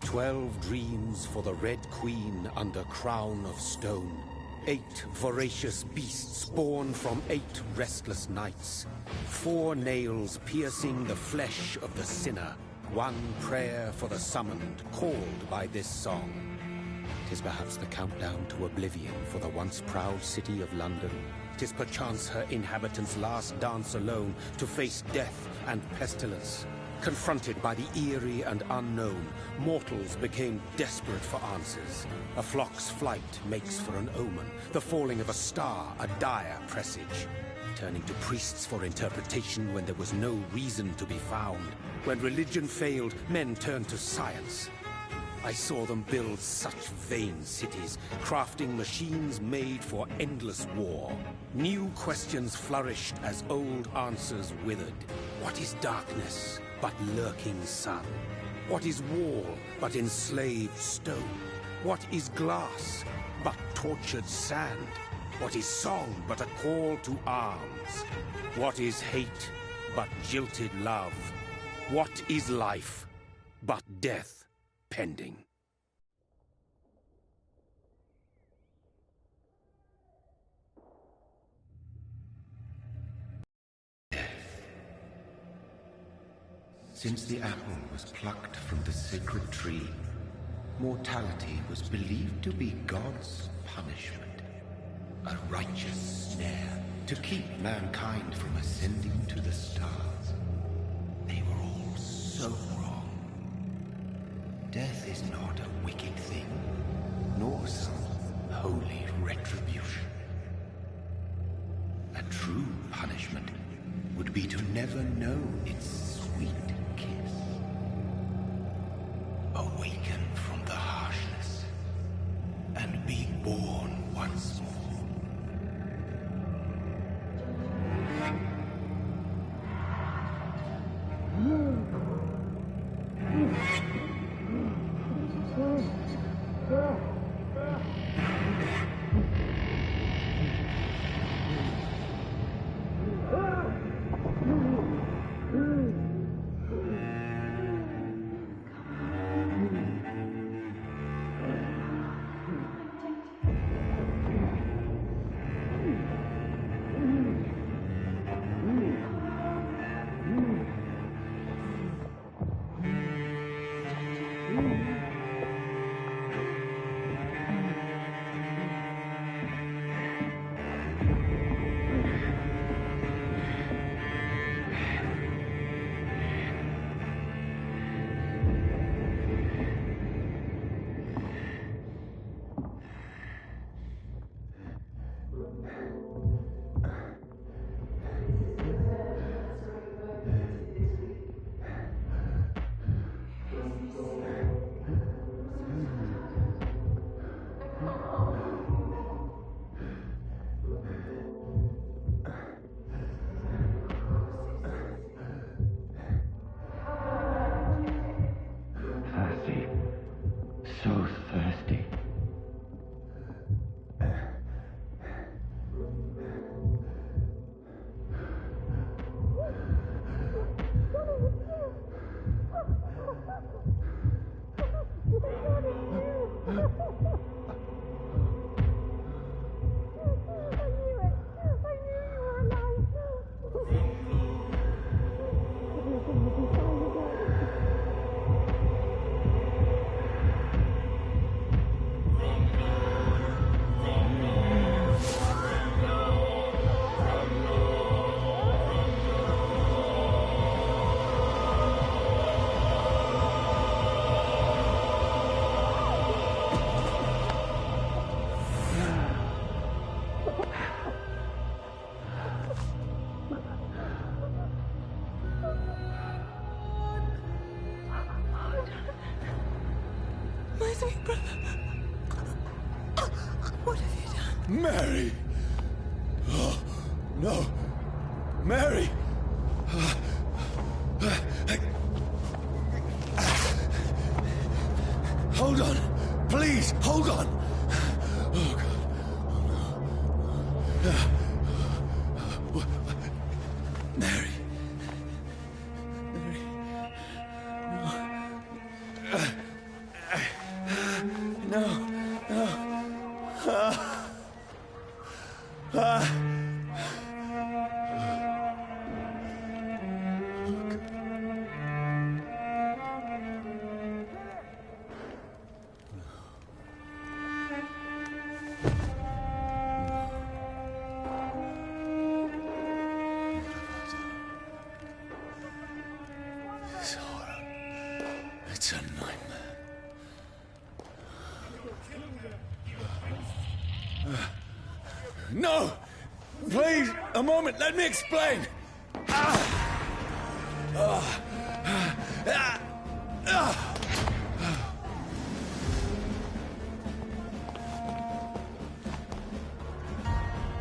12 dreams for the Red Queen under crown of stone. 8 voracious beasts born from 8 restless nights. 4 nails piercing the flesh of the sinner. 1 prayer for the summoned, called by this song. 'Tis perhaps the countdown to oblivion for the once proud city of London. 'Tis perchance her inhabitants' last dance alone to face death and pestilence. Confronted by the eerie and unknown, mortals became desperate for answers. A flock's flight makes for an omen, the falling of a star a dire presage. Turning to priests for interpretation when there was no reason to be found. When religion failed, men turned to science. I saw them build such vain cities, crafting machines made for endless war. New questions flourished as old answers withered. What is darkness but lurking sun? What is wall but enslaved stone? What is glass but tortured sand? What is song but a call to arms? What is hate but jilted love? What is life but death pending? Since the apple was plucked from the sacred tree, mortality was believed to be God's punishment. A righteous snare to keep mankind from ascending to the stars. They were all so wrong. Death is not a wicked thing, nor some holy retribution. A true punishment would be to never know its sweet kiss. Awaken from the harshness and be born once more. What have you done? Mary! Oh, no! Mary! Hold on! Please, hold on! Oh, God. Oh, no. Mary. Mary. No. This horror. It's a nightmare. No! Please, a moment, let me explain!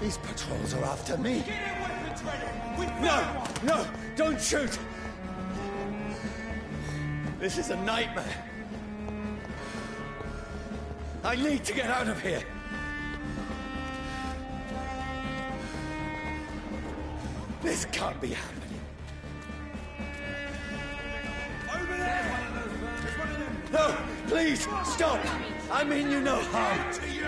These patrols are after me. Get your weapons ready! No! No! Don't shoot! This is a nightmare. I need to get out of here. This can't be happening. Over there! There's one of them! No! Please, stop! I mean you no harm. To you!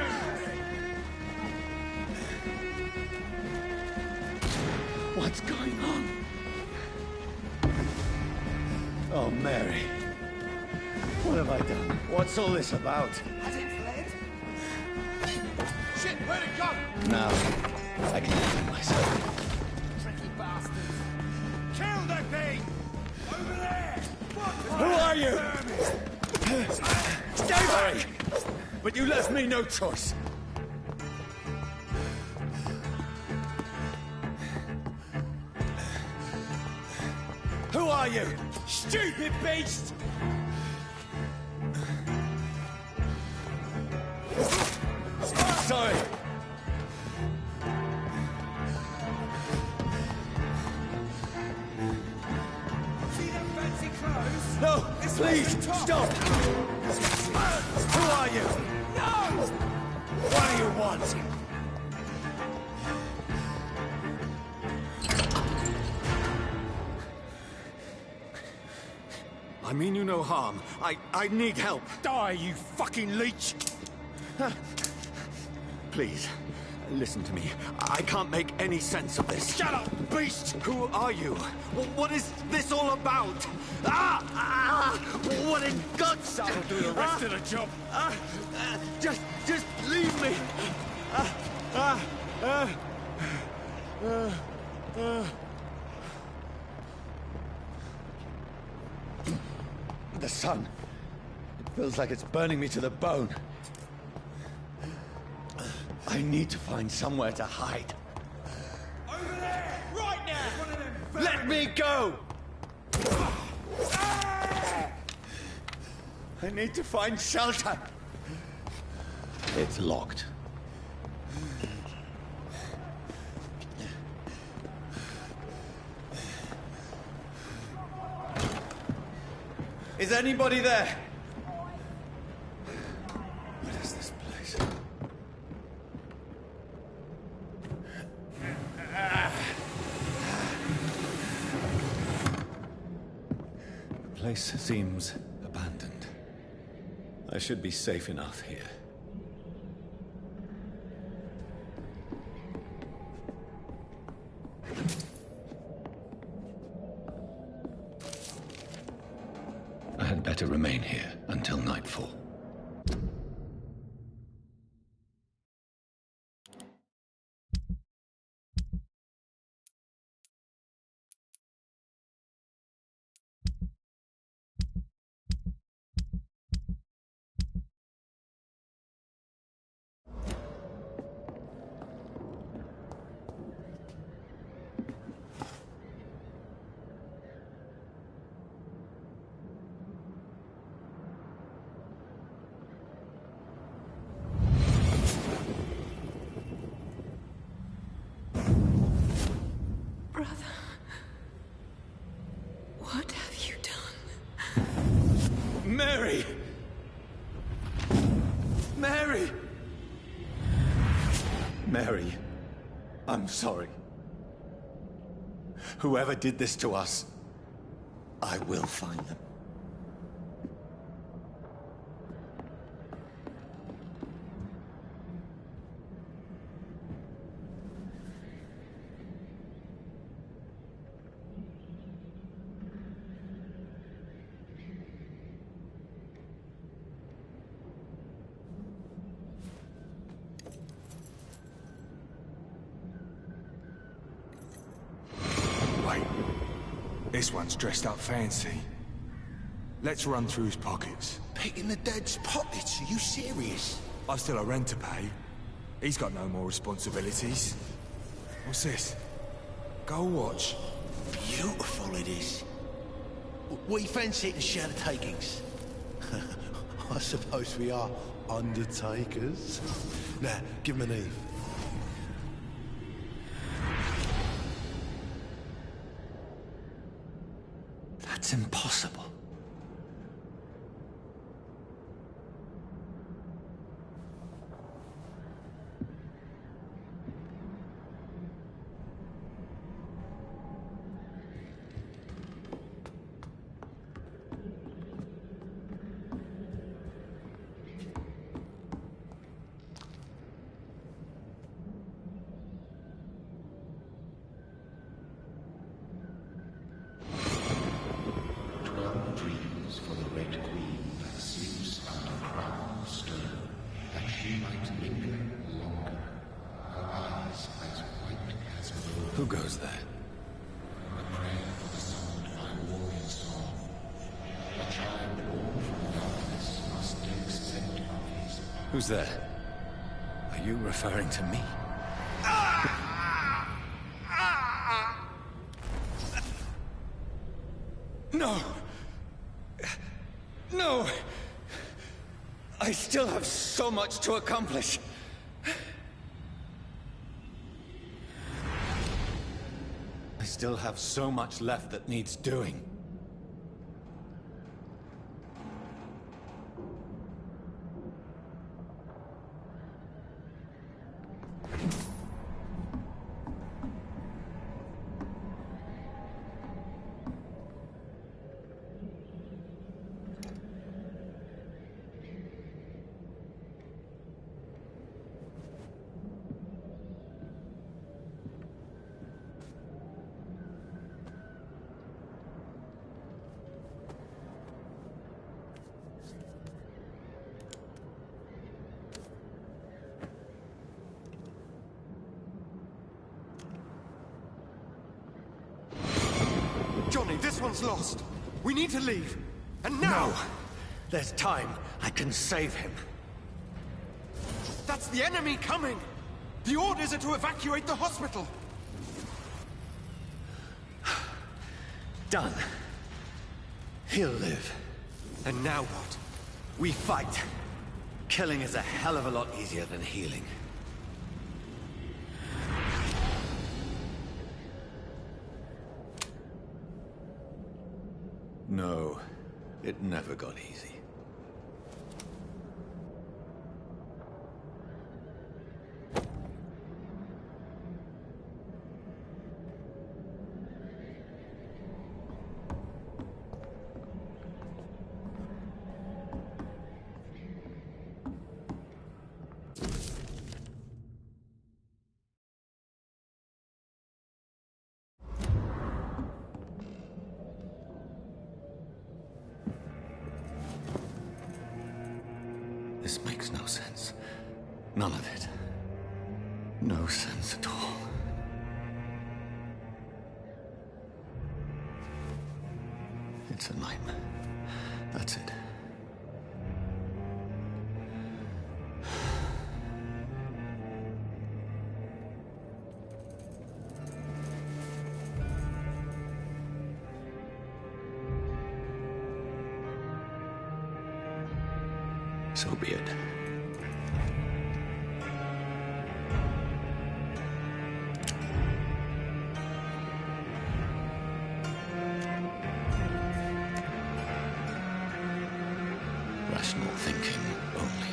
What's going on? Oh, Mary. What have I done? What's all this about? Has it fled? Shit, where'd it go? Now, I can defend myself. Tricky bastards! Kill that thing! Over there! Who are you? Stay back! But you left me no choice. Who are you? Stupid beast! Sorry. See them fancy clothes? No, please, the top. stop! Who are you? No! What do you want? I mean you no harm. I need help. Die, you fucking leech! Please, listen to me. I can't make any sense of this. Shut up, beast! Who are you? What is this all about? What in God's name? I'll do the rest of the job. Just leave me. The sun. It feels like it's burning me to the bone. I need to find somewhere to hide. Over there! Right now! One of them Let me go! I need to find shelter. It's locked. Is anybody there? What is this place? The place seems abandoned. I should be safe enough here. I had better remain here until nightfall. Brother, what have you done? Mary! Mary! Mary, I'm sorry. Whoever did this to us, I will find them. this one's dressed up fancy. Let's run through his pockets. Picking the dead's pockets? Are you serious? I've still a rent to pay. He's got no more responsibilities. What's this? Gold watch. Beautiful it is. We fancy it and share the takings. I suppose we are undertakers. Now, give him an Eve. That's impossible. Who goes there? A prayer for the summoned by warrior's soul. A child born from darkness must accept of his power. Who's there? Are you referring to me? No! No! I still have so much to accomplish. I still have so much left that needs doing. Johnny, this one's lost. We need to leave. And now! No! There's time. I can save him. That's the enemy coming! The orders are to evacuate the hospital! Done. He'll live. And now what? We fight. Killing is a hell of a lot easier than healing. No, it never got easy. This makes no sense. None of it. No sense at all. It's a nightmare. That's it. So be it. Rational thinking only.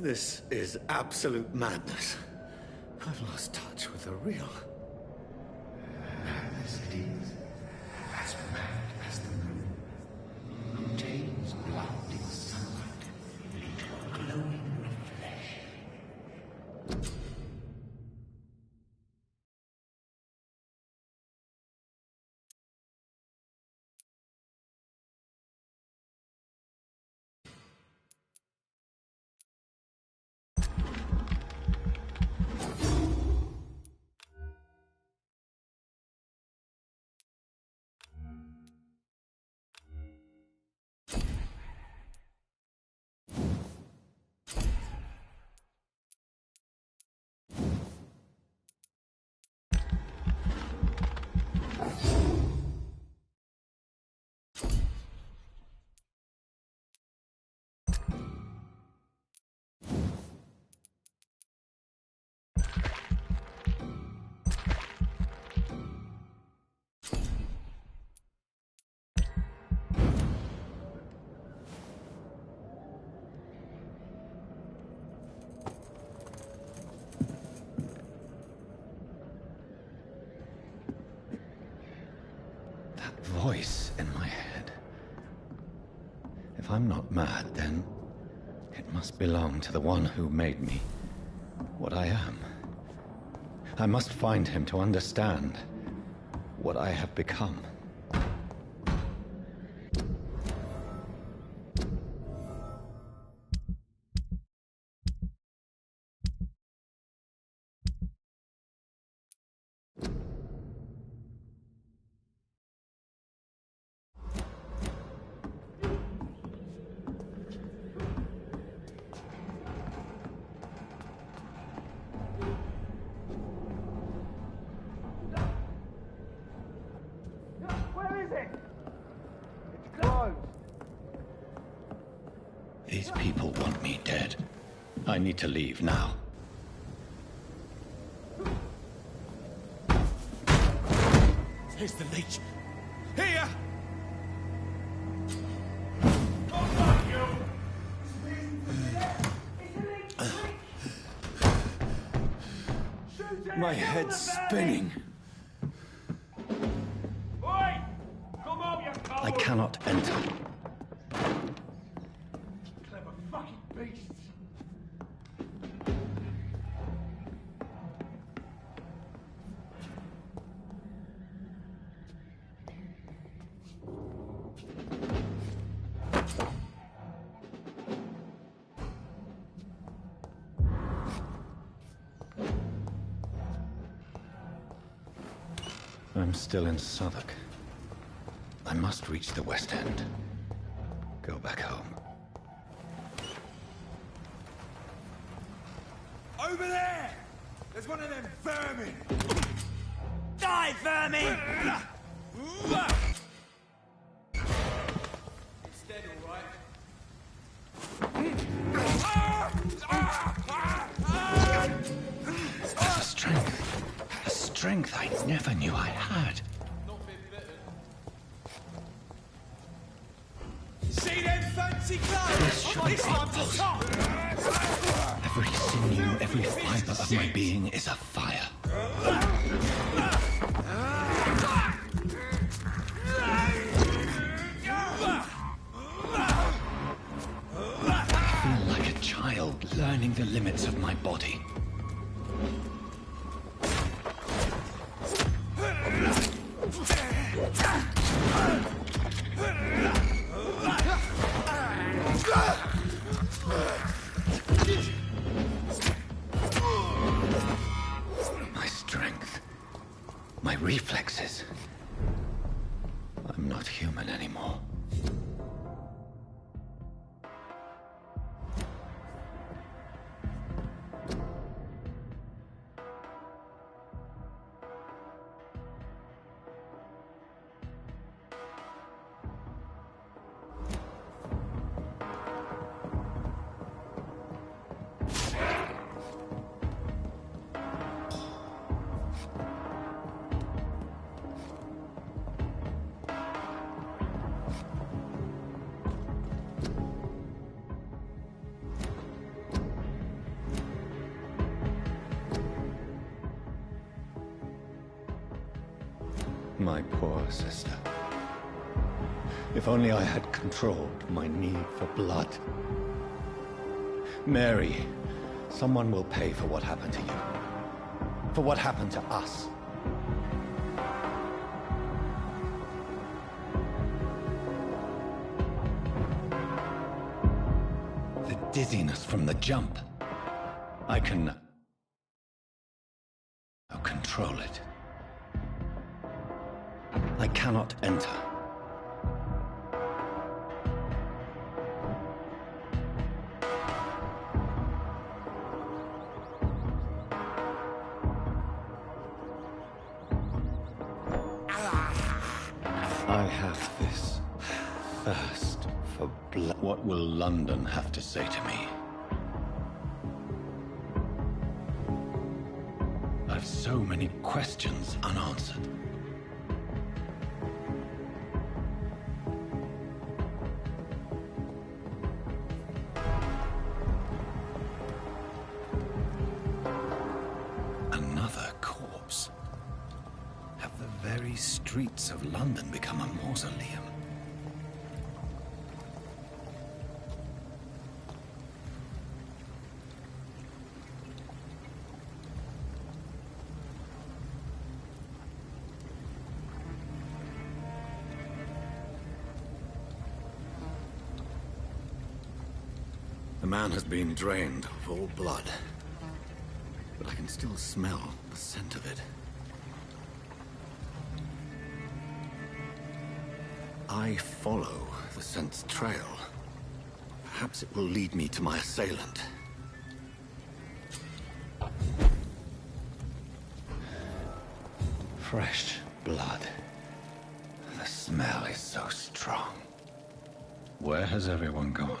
This is absolute madness. I've lost touch with the real. Madness it is. As mad as the moon. Contains blinding sunlight, little glowing flesh. Voice in my head. If I'm not mad, then it must belong to the one who made me what I am. I must find him to understand what I have become. These people want me dead. I need to leave now. Here's the leech. Here! My head's spinning. I cannot enter. Clever fucking beasts. I'm still in Southwark. I must reach the West End. Go back home. Over there! There's one of them vermin! Die, vermin! It's dead, all right. A strength I never knew I had. See them fancy clothes? This should be one's a top! Every sinew, every fiber of my being is afire. I feel like a child learning the limits of my body. My strength, my reflexes. I'm not human anymore. My poor sister. If only I had controlled my need for blood. Mary, someone will pay for what happened to you. For what happened to us. The dizziness from the jump. I can now control it. I cannot enter. I have this thirst for blood. What will London have to say to me? I've so many questions unanswered. Another corpse. Have the very streets of London become a mausoleum? The man has been drained of all blood, but I can still smell the scent of it. I follow the scent's trail. Perhaps it will lead me to my assailant. Fresh blood. The smell is so strong. Where has everyone gone?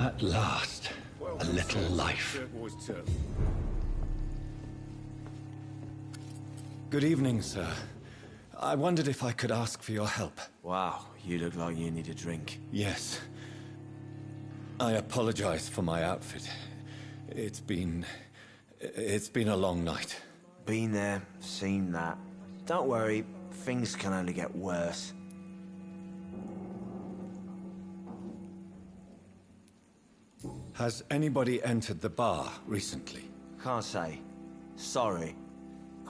At last, a little life. Good evening, sir. I wondered if I could ask for your help. Wow, you look like you need a drink. Yes. I apologize for my outfit. It's been a long night. Been there, seen that. Don't worry, things can only get worse. Has anybody entered the bar recently? Can't say. Sorry.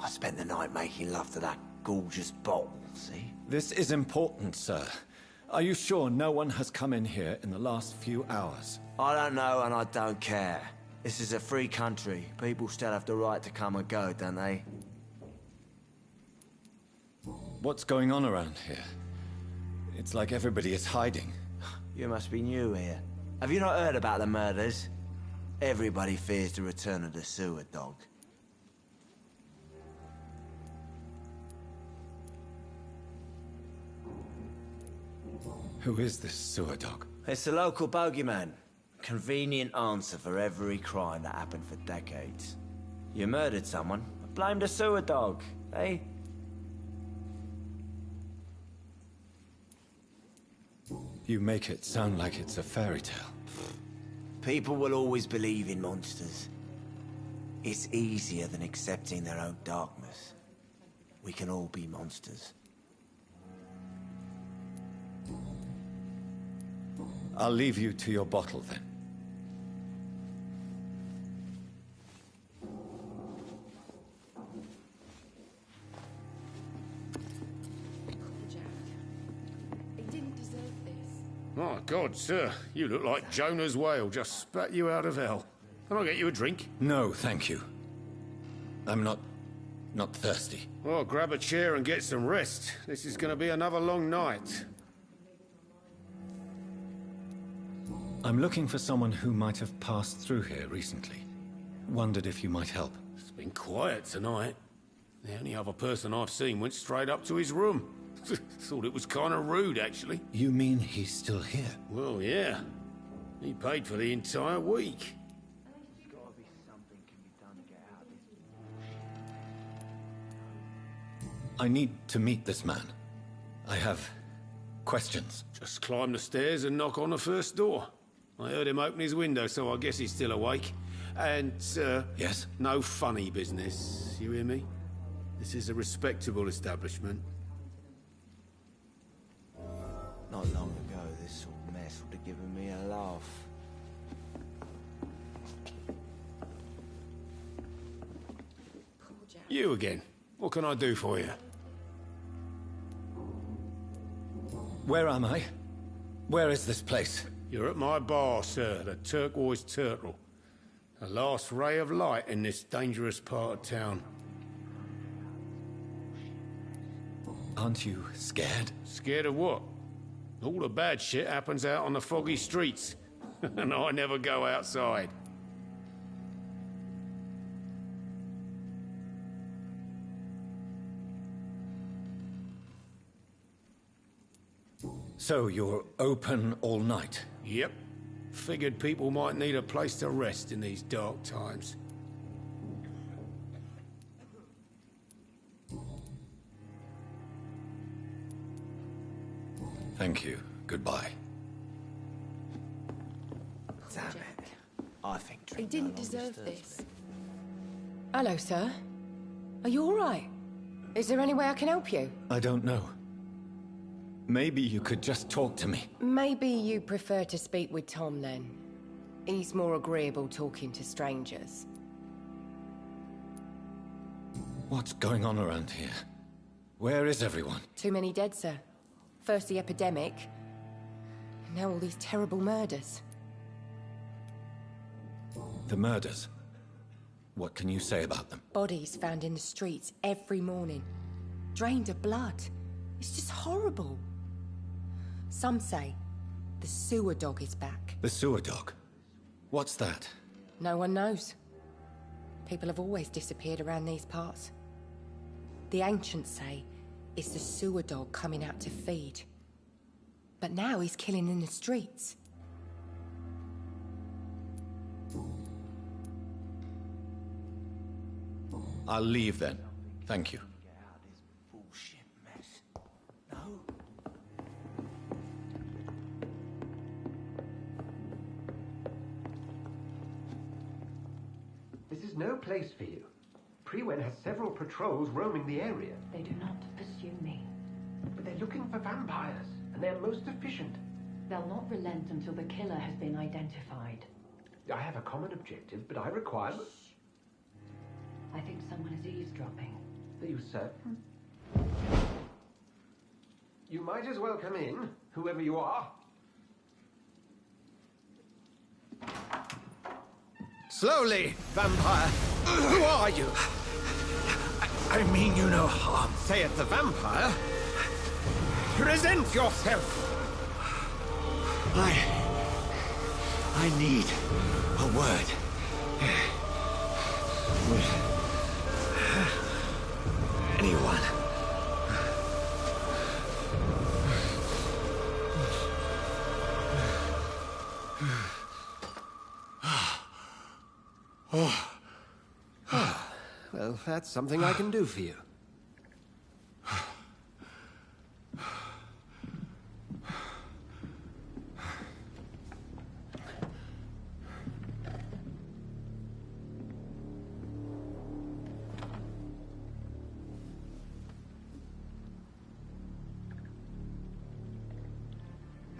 I spent the night making love to that gorgeous bottle, see? This is important, sir. Are you sure no one has come in here in the last few hours? I don't know and I don't care. This is a free country. People still have the right to come and go, don't they? What's going on around here? It's like everybody is hiding. You must be new here. Have you not heard about the murders? Everybody fears the return of the sewer dog. Who is this sewer dog? It's the local bogeyman. Convenient answer for every crime that happened for decades. You murdered someone, blame the sewer dog, eh? You make it sound like it's a fairy tale. People will always believe in monsters. It's easier than accepting their own darkness. We can all be monsters. I'll leave you to your bottle then. My God, sir, you look like Jonah's whale just spat you out of hell. Can I get you a drink? No, thank you. I'm not not thirsty. Well, grab a chair and get some rest. This is going to be another long night. I'm looking for someone who might have passed through here recently. Wondered if you might help. It's been quiet tonight. The only other person I've seen went straight up to his room. Thought it was kind of rude, actually. You mean he's still here? Well, yeah. He paid for the entire week. I need to meet this man. I have questions. Just climb the stairs and knock on the first door. I heard him open his window, so I guess he's still awake. And, Yes? no funny business. You hear me? This is a respectable establishment. Not long ago, this sort of mess would have given me a laugh. You again. What can I do for you? Where am I? Where is this place? You're at my bar, sir, the Turquoise Turtle. The last ray of light in this dangerous part of town. Aren't you scared? Scared of what? All the bad shit happens out on the foggy streets. And I never go outside. So you're open all night? Yep. Figured people might need a place to rest in these dark times. Thank you. Goodbye. Damn it. I think He drink didn't no longer deserve stirs this. me. Hello, sir. Are you all right? Is there any way I can help you? I don't know. Maybe you could just talk to me. Maybe you prefer to speak with Tom, then. He's more agreeable talking to strangers. What's going on around here? Where is everyone? Too many dead, sir. First the epidemic, now all these terrible murders. The murders. What can you say about them? Bodies found in the streets every morning. Drained of blood. It's just horrible. Some say the sewer dog is back. The sewer dog? What's that? No one knows. People have always disappeared around these parts. The ancients say it's the sewer dog coming out to feed. But now he's killing in the streets. I'll leave then. Thank you. Get out of this bullshit mess. No? This is no place for you. Prewen has several patrols roaming the area. They do not pursue me. But they're looking for vampires, and they're most efficient. They'll not relent until the killer has been identified. I have a common objective, but I require... I think someone is eavesdropping. Are you certain? You might as well come in, whoever you are. Slowly, vampire. Who are you? I mean you no harm, saith the vampire. Present yourself. I need a word. With anyone. Well, that's something I can do for you.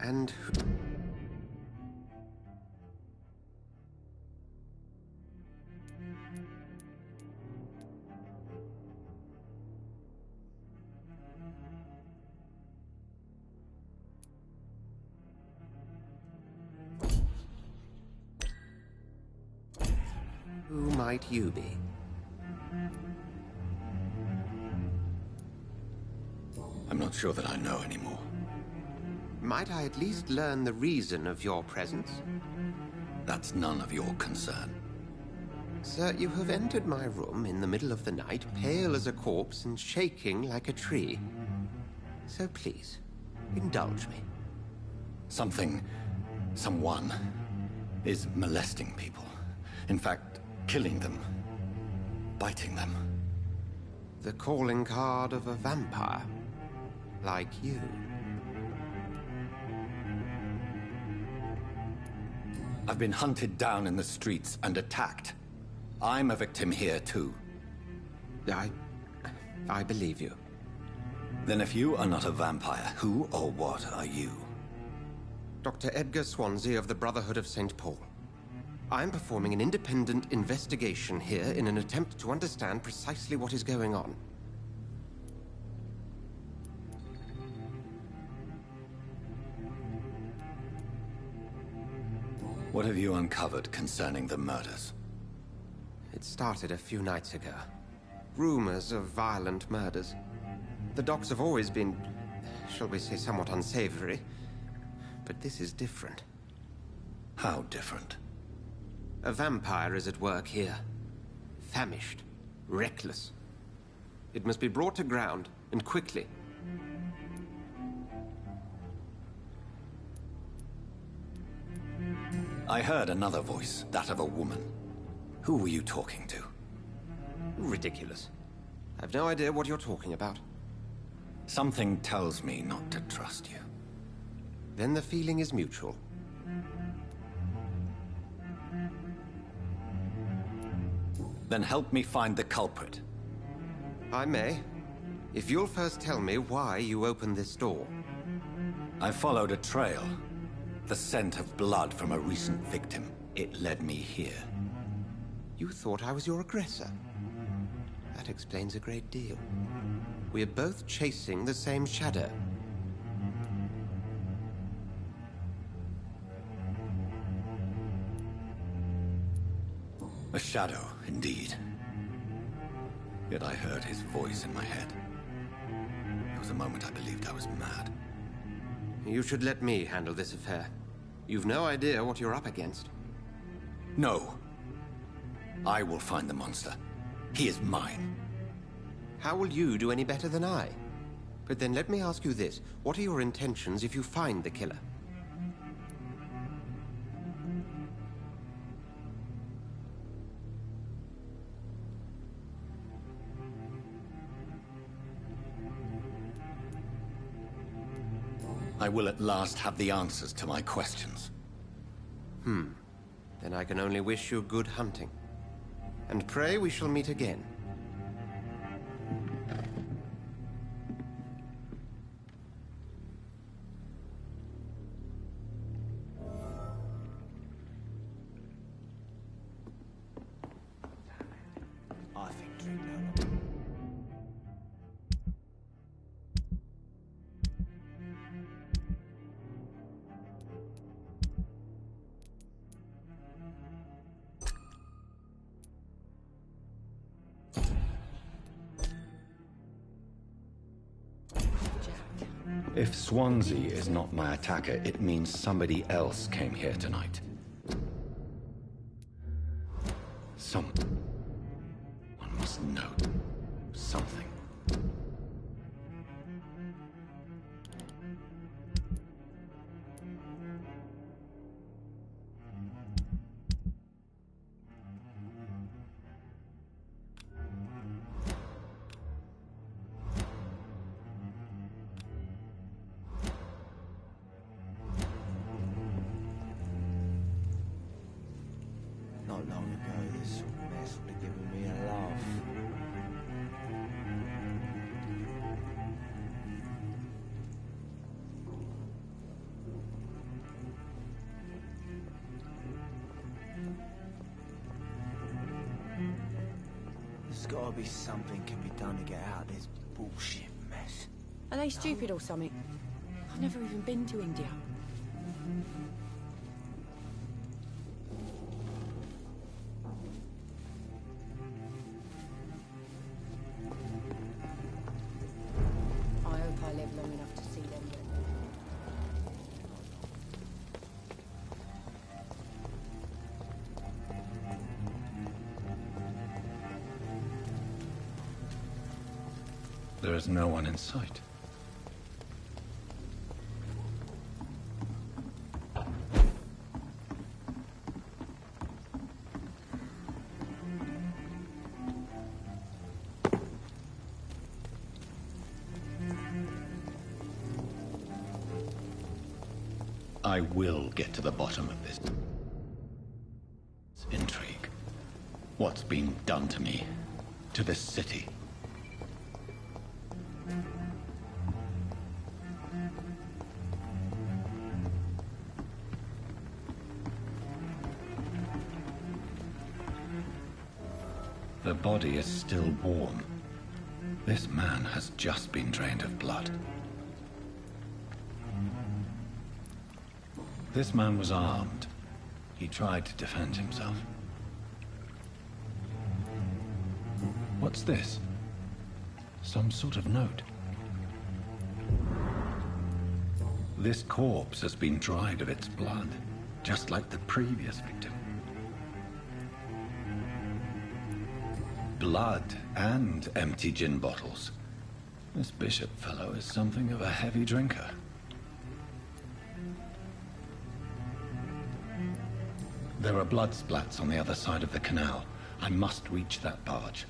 And... who might you be? I'm not sure that I know anymore. Might I at least learn the reason of your presence? That's none of your concern. Sir, you have entered my room in the middle of the night, pale as a corpse and shaking like a tree. So please, indulge me. Someone is molesting people. In fact, killing them. Biting them. The calling card of a vampire. Like you. I've been hunted down in the streets and attacked. I'm a victim here, too. I believe you. Then if you are not a vampire, who or what are you? Dr. Edgar Swansea of the Brotherhood of St. Paul. I'm performing an independent investigation here in an attempt to understand precisely what is going on. What have you uncovered concerning the murders? It started a few nights ago. Rumors of violent murders. The docks have always been, shall we say, somewhat unsavory. But this is different. How different? A vampire is at work here. Famished. Reckless. It must be brought to ground, and quickly. I heard another voice, that of a woman. Who were you talking to? Ridiculous. I've no idea what you're talking about. Something tells me not to trust you. Then the feeling is mutual. Then help me find the culprit. I may. If you'll first tell me why you opened this door. I followed a trail. The scent of blood from a recent victim. It led me here. You thought I was your aggressor. That explains a great deal. We're both chasing the same shadow. A shadow, indeed. Yet I heard his voice in my head. There was a moment I believed I was mad. You should let me handle this affair. You've no idea what you're up against. No. I will find the monster. He is mine. How will you do any better than I? But then let me ask you this. What are your intentions if you find the killer? I will at last have the answers to my questions. Then I can only wish you good hunting. And pray we shall meet again. I think drink no longer. If Swansea is not my attacker, it means somebody else came here tonight. One must know something. Not long ago, this sort of mess would have given me a laugh. There's gotta be something can be done to get out of this bullshit mess. Are they stupid or something? I've never even been to India. there is no one in sight. I will get to the bottom of this intrigue. What's been done to me, to this city? The body is still warm. This man has just been drained of blood. This man was armed. He tried to defend himself. What's this? Some sort of note. This corpse has been dried of its blood, just like the previous victim. Blood and empty gin bottles. This bishop fellow is something of a heavy drinker. There are blood splats on the other side of the canal. I must reach that barge.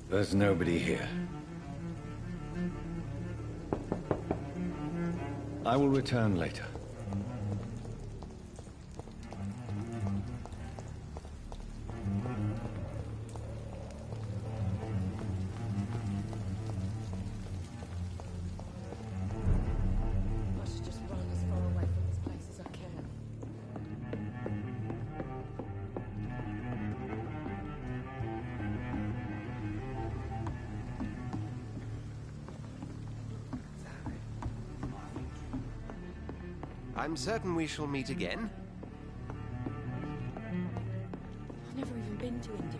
There's nobody here. I will return later. I should just run as far away from this place as I can. I'm certain we shall meet again. I've never even been to India.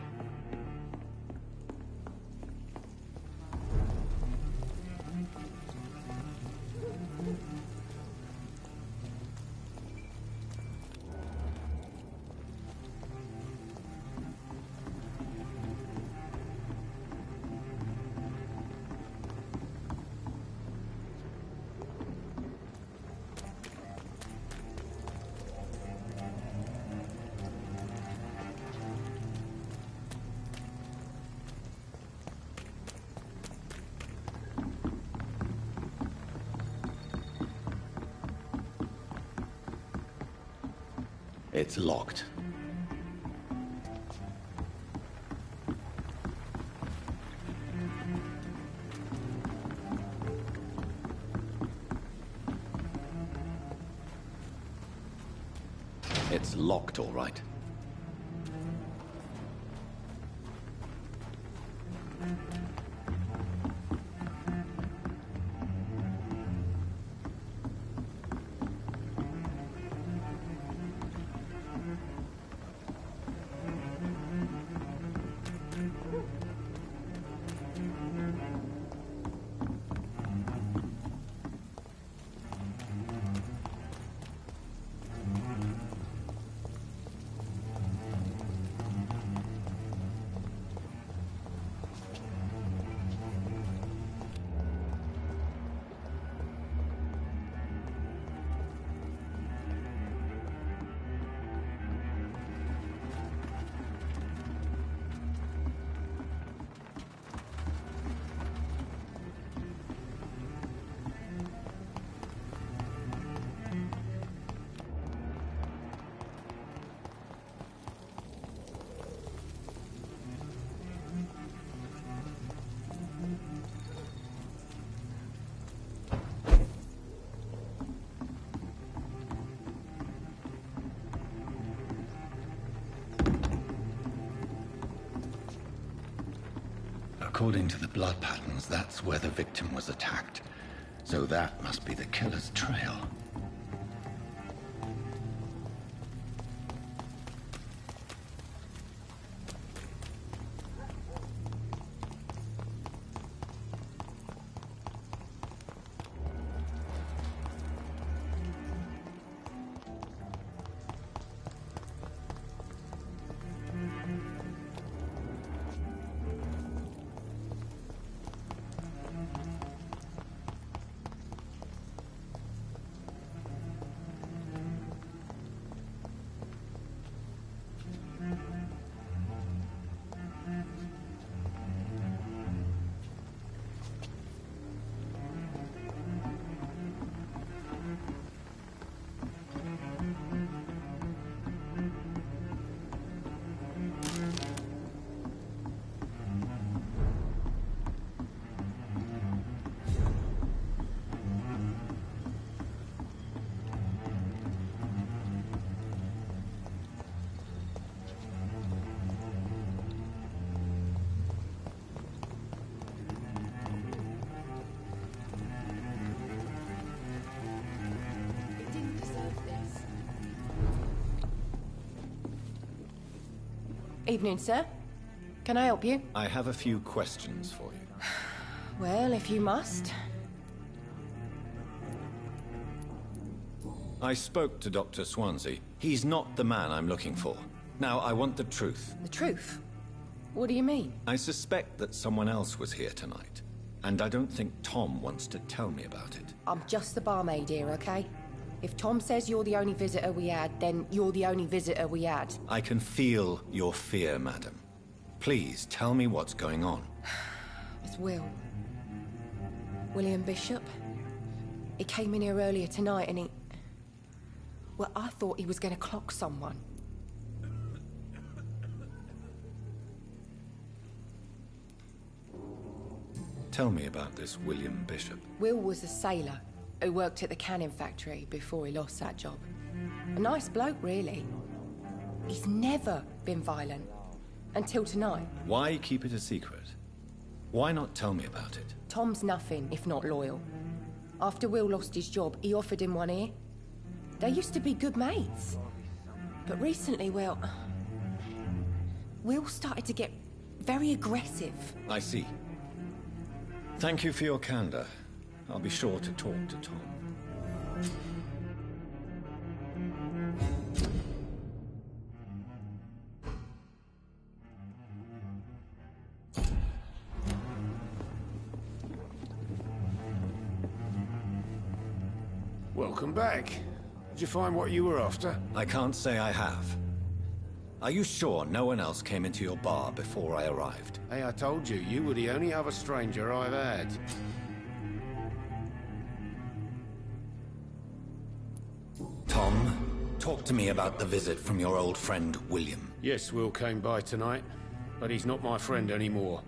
It's locked. It's locked, all right. According to the blood patterns, that's where the victim was attacked. So that must be the killer's trail. Evening, sir. Can I help you? I have a few questions for you. Well, if you must. I spoke to Dr. Swansea. He's not the man I'm looking for. Now, I want the truth. The truth? What do you mean? I suspect that someone else was here tonight. And I don't think Tom wants to tell me about it. I'm just the barmaid here, okay? If Tom says you're the only visitor we had, then you're the only visitor we had. I can feel your fear, madam. Please, tell me what's going on. It's Will. William Bishop. He came in here earlier tonight and he... Well, I thought he was going to clock someone. Tell me about this William Bishop. Will was a sailor who worked at the canning factory before he lost that job. A nice bloke, really. He's never been violent. Until tonight. Why keep it a secret? Why not tell me about it? Tom's nothing if not loyal. After Will lost his job, he offered him one ear. They used to be good mates. But recently, well... Will started to get very aggressive. I see. Thank you for your candor. I'll be sure to talk to Tom. Welcome back. Did you find what you were after? I can't say I have. Are you sure no one else came into your bar before I arrived? Hey, I told you, you were the only other stranger I've had. Tom, talk to me about the visit from your old friend, William. Yes, Will came by tonight, but he's not my friend anymore.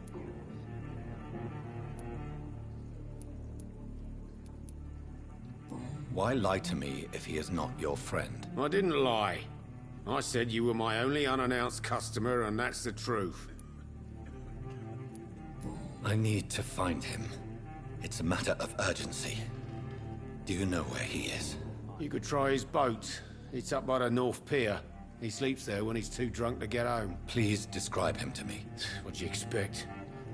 Why lie to me if he is not your friend? I didn't lie. I said you were my only unannounced customer, and that's the truth. I need to find him. It's a matter of urgency. Do you know where he is? You could try his boat. It's up by the North Pier. He sleeps there when he's too drunk to get home. Please describe him to me. What'd you expect?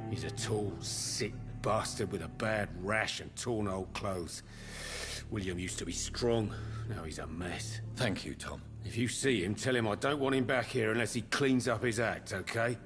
He's a tall, sick bastard with a bad rash and torn old clothes. William used to be strong. Now he's a mess. Thank you, Tom. If you see him, tell him I don't want him back here unless he cleans up his act, okay?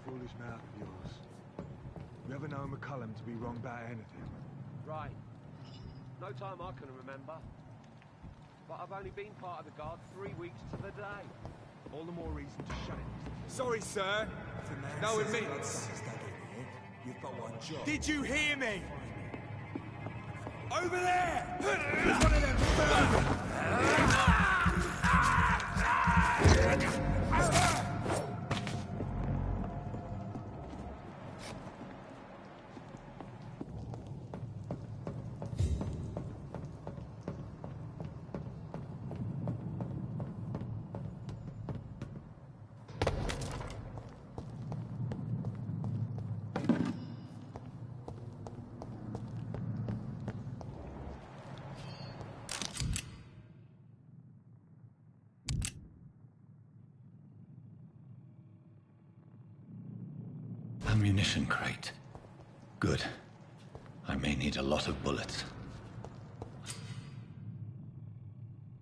Foolish mouth of yours. You ever known McCullum to be wrong about anything? Right. No time I can remember. But I've only been part of the guard 3 weeks to the day. All the more reason to shut it. Sorry, sir. No admittance. You've got one job. Did you hear me? Over there! One of them. Ammunition crate. Good. I may need a lot of bullets.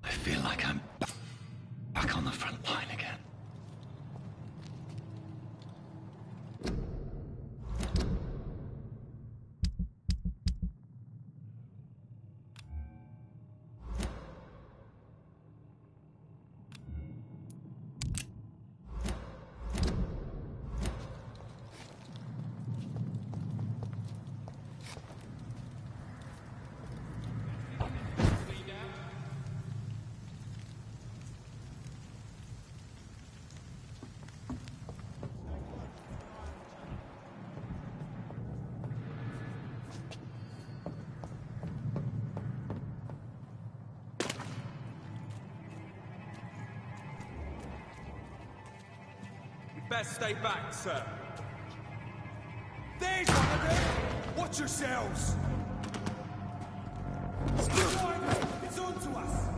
I feel like I'm back on the front line again. Best stay back, sir. There's one of them! Watch yourselves! It's on to us!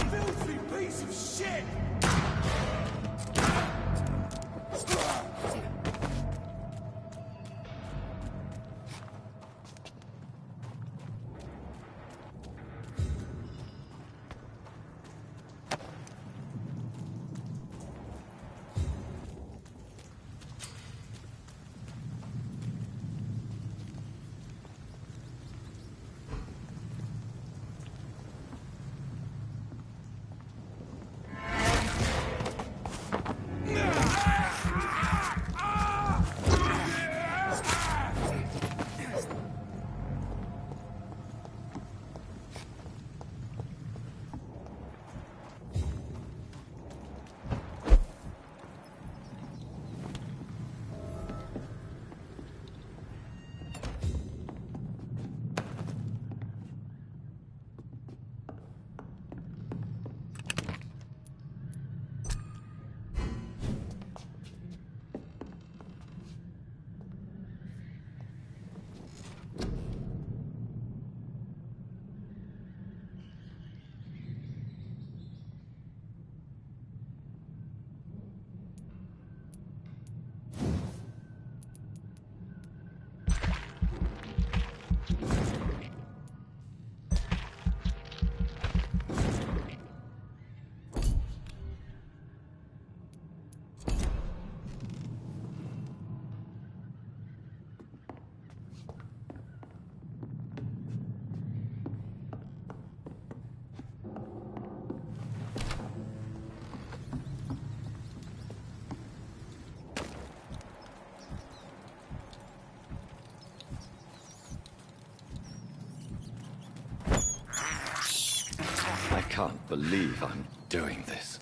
Filthy piece of shit! can't believe I'm doing this.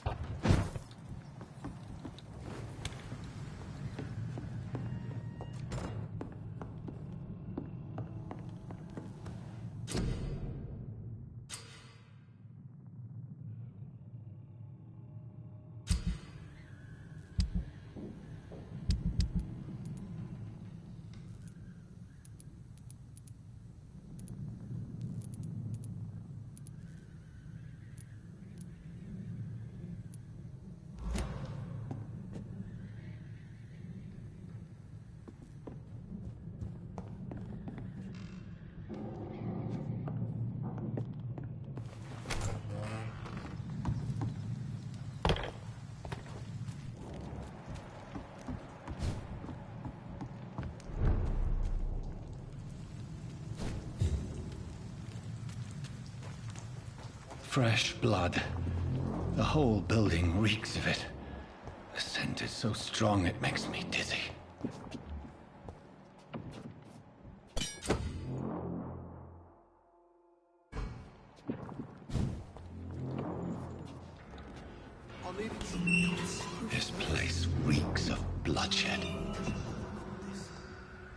Fresh blood. The whole building reeks of it. The scent is so strong it makes me dizzy. This place reeks of bloodshed.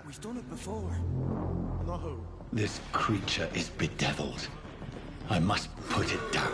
We've done it before. No. This creature is bedeviled. I must put it down.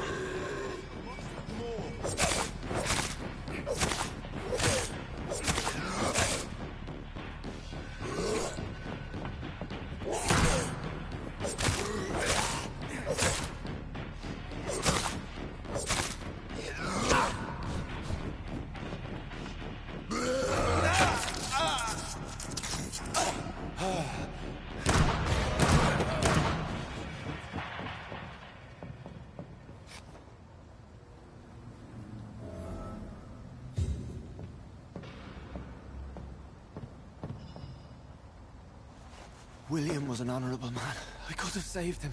William was an honorable man. I could have saved him.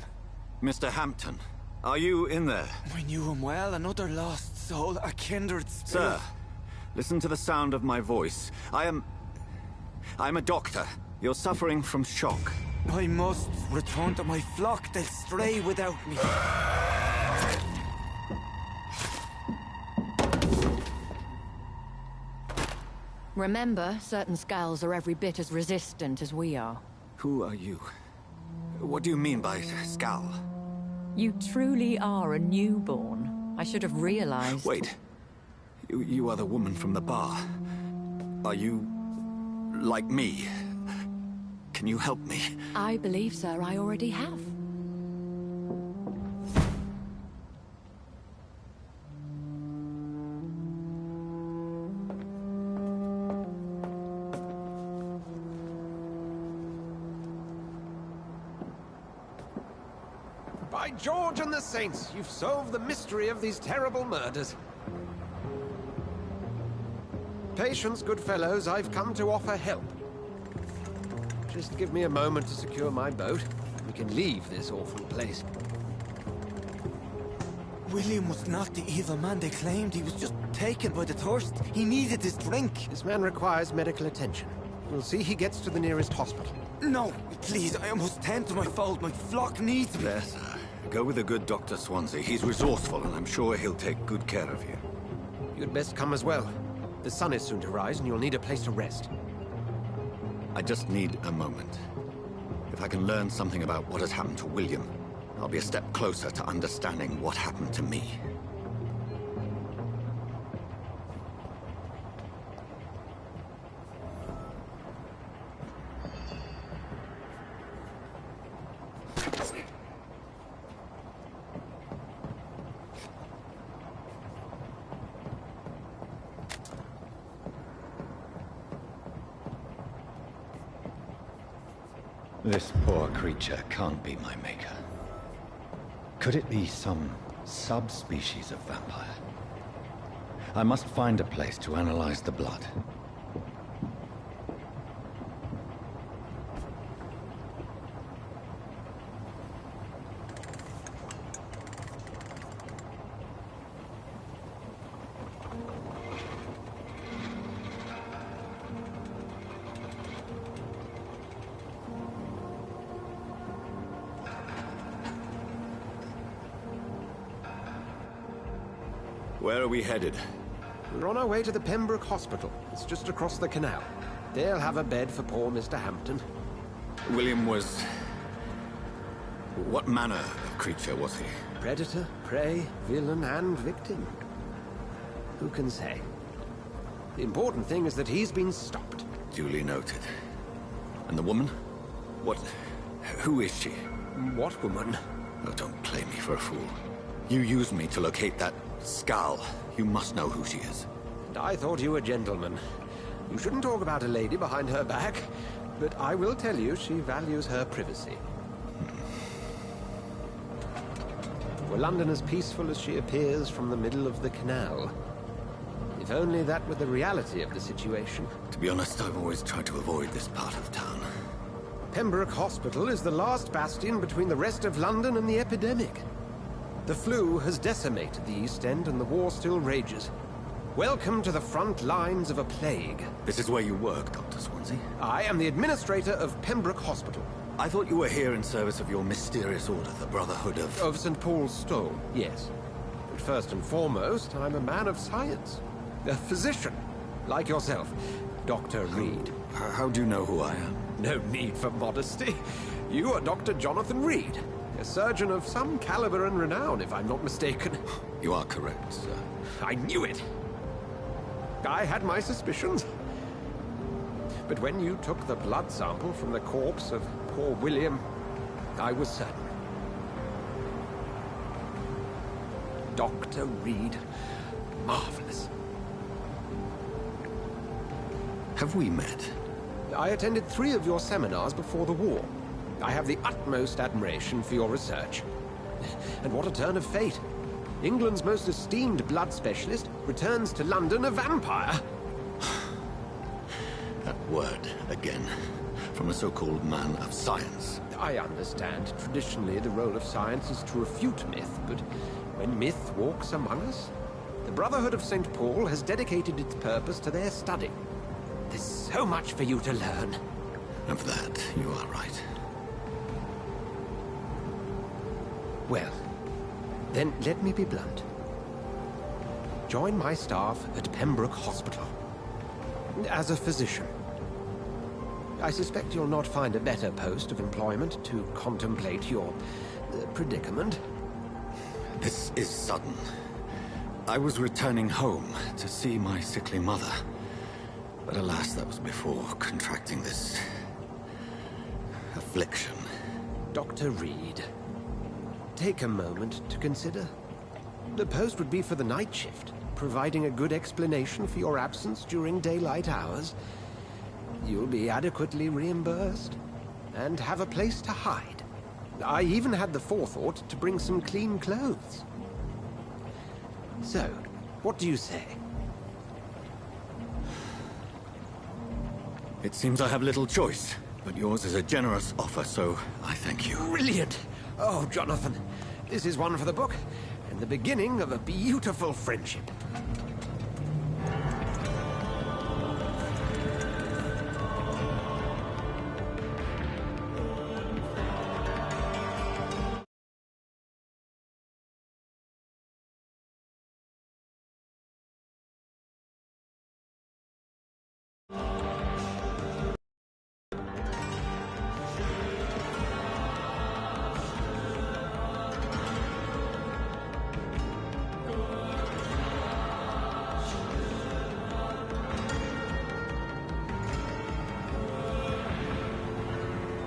Mr. Hampton, are you in there? I knew him well, another lost soul, a kindred spirit. Sir, listen to the sound of my voice. I'm a doctor. You're suffering from shock. I must return to my flock. They'll stray without me. Remember, certain skulls are every bit as resistant as we are. Who are you? What do you mean by Skal? You truly are a newborn. I should have realized. Wait. You are the woman from the bar. Are you... like me? Can you help me? I believe, sir, I already have. By George and the Saints, you've solved the mystery of these terrible murders. Patience, good fellows, I've come to offer help. Just give me a moment to secure my boat. We can leave this awful place. William was not the evil man they claimed. He was just taken by the thirst. He needed his drink. This man requires medical attention. We'll see he gets to the nearest hospital. No, please, I must tend to my fold. My flock needs me. There, sir. Go with the good Dr. Swansea. He's resourceful, and I'm sure he'll take good care of you. You'd best come as well. The sun is soon to rise, and you'll need a place to rest. I just need a moment. If I can learn something about what has happened to William, I'll be a step closer to understanding what happened to me. This poor creature can't be my maker. Could it be some subspecies of vampire? I must find a place to analyze the blood. Where are we headed? We're on our way to the Pembroke Hospital. It's just across the canal. They'll have a bed for poor Mr. Hampton. William was... What manner of creature was he? Predator, prey, villain, and victim. Who can say? The important thing is that he's been stopped. Duly noted. And the woman? What... who is she? What woman? Oh, don't play me for a fool. You used me to locate that skull. You must know who she is. And I thought you a gentleman. You shouldn't talk about a lady behind her back, but I will tell you she values her privacy. Were London as peaceful as she appears from the middle of the canal? If only that were the reality of the situation. To be honest, I've always tried to avoid this part of town. Pembroke Hospital is the last bastion between the rest of London and the epidemic. The flu has decimated the East End and the war still rages. Welcome to the front lines of a plague. This is where you work, Dr. Swansea? I am the administrator of Pembroke Hospital. I thought you were here in service of your mysterious order, the Brotherhood of... Of St. Paul's Stone, yes. But first and foremost, I'm a man of science. A physician, like yourself, Dr. Reed. How do you know who I am? No need for modesty. You are Dr. Jonathan Reed, a surgeon of some caliber and renown, if I'm not mistaken. You are correct, sir. I knew it! I had my suspicions. But when you took the blood sample from the corpse of poor William, I was certain. Dr. Reed. Marvelous. Have we met? I attended 3 of your seminars before the war. I have the utmost admiration for your research. And what a turn of fate. England's most esteemed blood specialist returns to London a vampire. That word, again. From a so-called man of science. I understand. Traditionally, the role of science is to refute myth, but when myth walks among us, the Brotherhood of St. Paul has dedicated its purpose to their study. There's so much for you to learn. Of that, you are right. Well, then let me be blunt. Join my staff at Pembroke Hospital. As a physician. I suspect you'll not find a better post of employment to contemplate your predicament. This is sudden. I was returning home to see my sickly mother. But alas, that was before contracting this... affliction. Dr. Reed, take a moment to consider. The post would be for the night shift, providing a good explanation for your absence during daylight hours. You'll be adequately reimbursed, and have a place to hide. I even had the forethought to bring some clean clothes. So, what do you say? It seems I have little choice, but yours is a generous offer, so I thank you. Brilliant! Oh, Jonathan, this is one for the book, and the beginning of a beautiful friendship.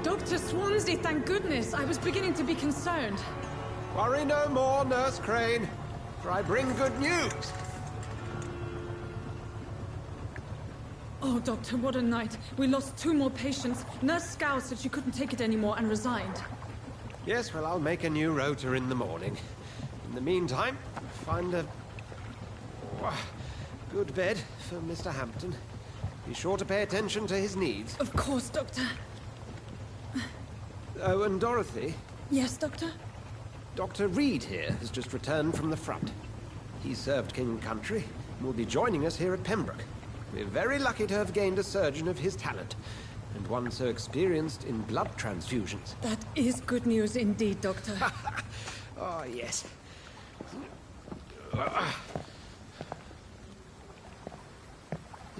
Dr. Swansea, thank goodness. I was beginning to be concerned. Worry no more, Nurse Crane, for I bring good news. Oh, Doctor, what a night. We lost 2 more patients. Nurse Scow said she couldn't take it anymore and resigned. Yes, well, I'll make a new rota in the morning. In the meantime, find a good bed for Mr. Hampton. Be sure to pay attention to his needs. Of course, Doctor. Oh, and Dorothy? Yes, Doctor? Dr. Reed here has just returned from the front. He served King and Country and will be joining us here at Pembroke. We're very lucky to have gained a surgeon of his talent, and one so experienced in blood transfusions. That is good news indeed, Doctor. Oh, yes.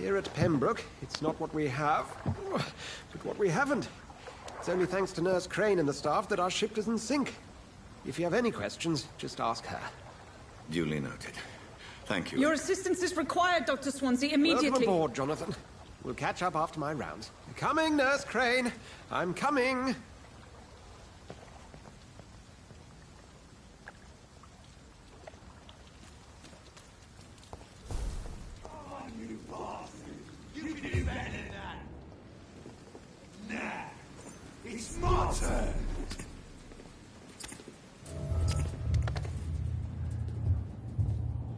Here at Pembroke, it's not what we have, but what we haven't. It's only thanks to Nurse Crane and the staff that our ship doesn't sink. If you have any questions, just ask her. Duly noted. Thank you. Your assistance is required, Dr. Swansea, immediately. Welcome aboard, Jonathan. We'll catch up after my rounds. I'm coming, Nurse Crane. I'm coming. It's my turn!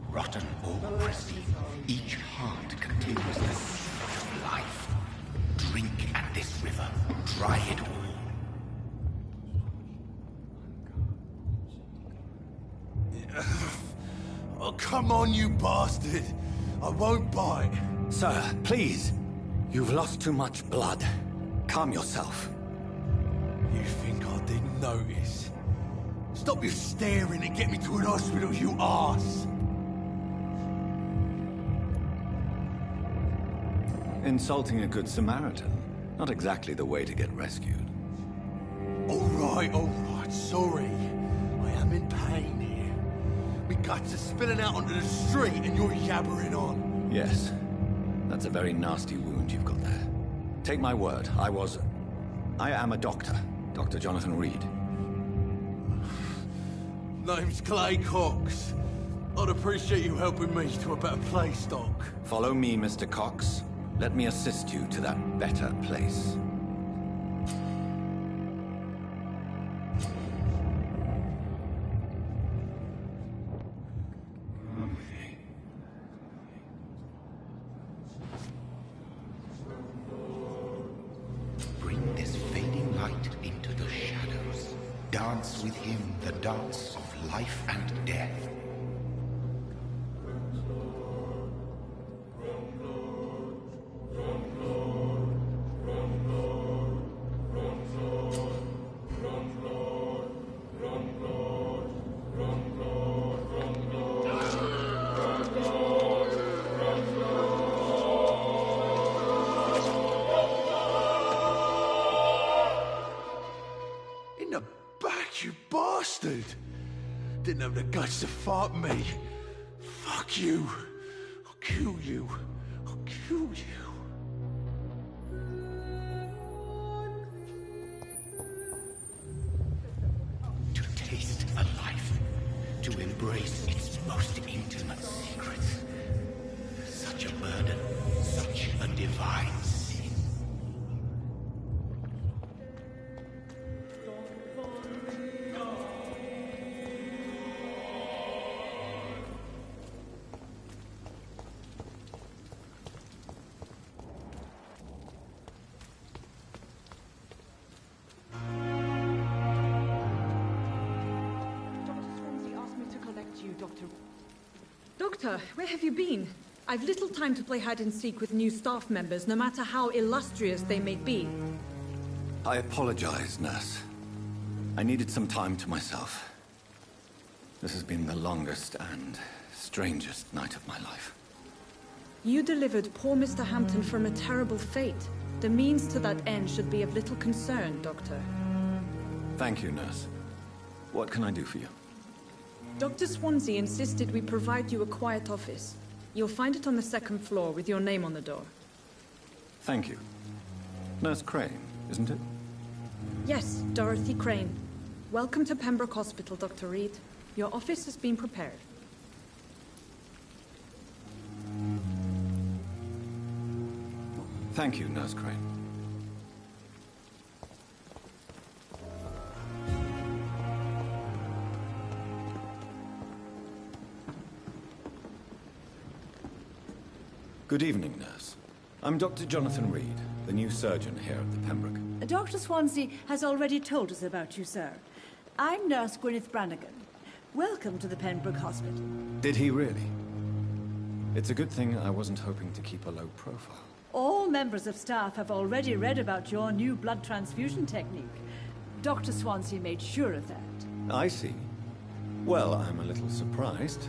Rotten or pristine, each heart contains the seed of life. Drink at this river, dry it all. Oh, come on, you bastard! I won't bite. Sir, please. You've lost too much blood. Calm yourself. You think I didn't notice? Stop your staring and get me to an hospital, you arse! Insulting a good Samaritan. Not exactly the way to get rescued. Alright, sorry. I am in pain here. My guts are spilling out onto the street and you're yabbering on. Yes. That's a very nasty wound you've got there. Take my word, I am a doctor. Dr. Jonathan Reed. Name's Clay Cox. I'd appreciate you helping me to a better place, Doc. Follow me, Mr. Cox. Let me assist you to that better place. Bring this fading light into the shadows. Dance with him the dance of life and death. In the back, you bastard! Didn't have the guts to fight me. Fuck you. I'll kill you. I'll kill you. To taste a life. To embrace its most intimate secrets. Such a burden. Such a divine sin. Doctor, where have you been? I've little time to play hide-and-seek with new staff members, no matter how illustrious they may be. I apologize, nurse. I needed some time to myself. This has been the longest and strangest night of my life. You delivered poor Mr. Hampton from a terrible fate. The means to that end should be of little concern, Doctor. Thank you, nurse. What can I do for you? Dr. Swansea insisted we provide you a quiet office. You'll find it on the second floor with your name on the door. Thank you. Nurse Crane, isn't it? Yes, Dorothy Crane. Welcome to Pembroke Hospital, Dr. Reed. Your office has been prepared. Thank you, Nurse Crane. Good evening, nurse. I'm Dr. Jonathan Reed, the new surgeon here at the Pembroke. Dr. Swansea has already told us about you, sir. I'm Nurse Gwyneth Brannigan. Welcome to the Pembroke Hospital. Did he really? It's a good thing I wasn't hoping to keep a low profile. All members of staff have already read about your new blood transfusion technique. Dr. Swansea made sure of that. I see. Well, I'm a little surprised.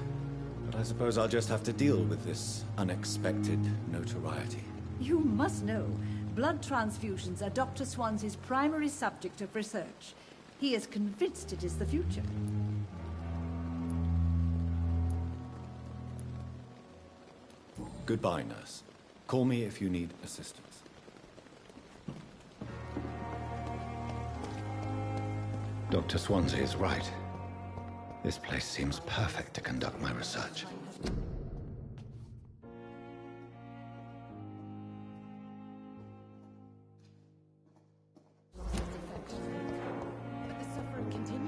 But I suppose I'll just have to deal with this unexpected notoriety. You must know, blood transfusions are Dr. Swansea's primary subject of research. He is convinced it is the future. Goodbye, nurse. Call me if you need assistance. Dr. Swansea is right. This place seems perfect to conduct my research. But the suffering continues.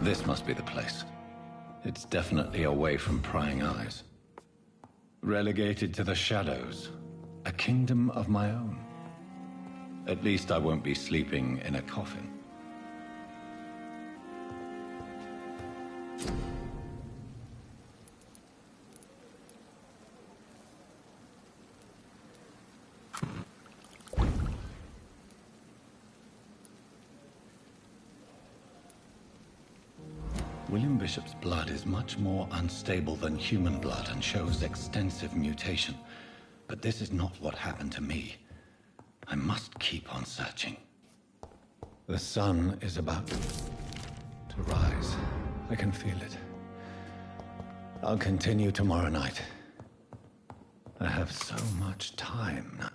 This must be the place. It's definitely away from prying eyes. Relegated to the shadows. A kingdom of my own. At least I won't be sleeping in a coffin. William Bishop's blood is much more unstable than human blood and shows extensive mutation. But this is not what happened to me. I must keep on searching. The sun is about to rise. I can feel it. I'll continue tomorrow night. I have so much time now.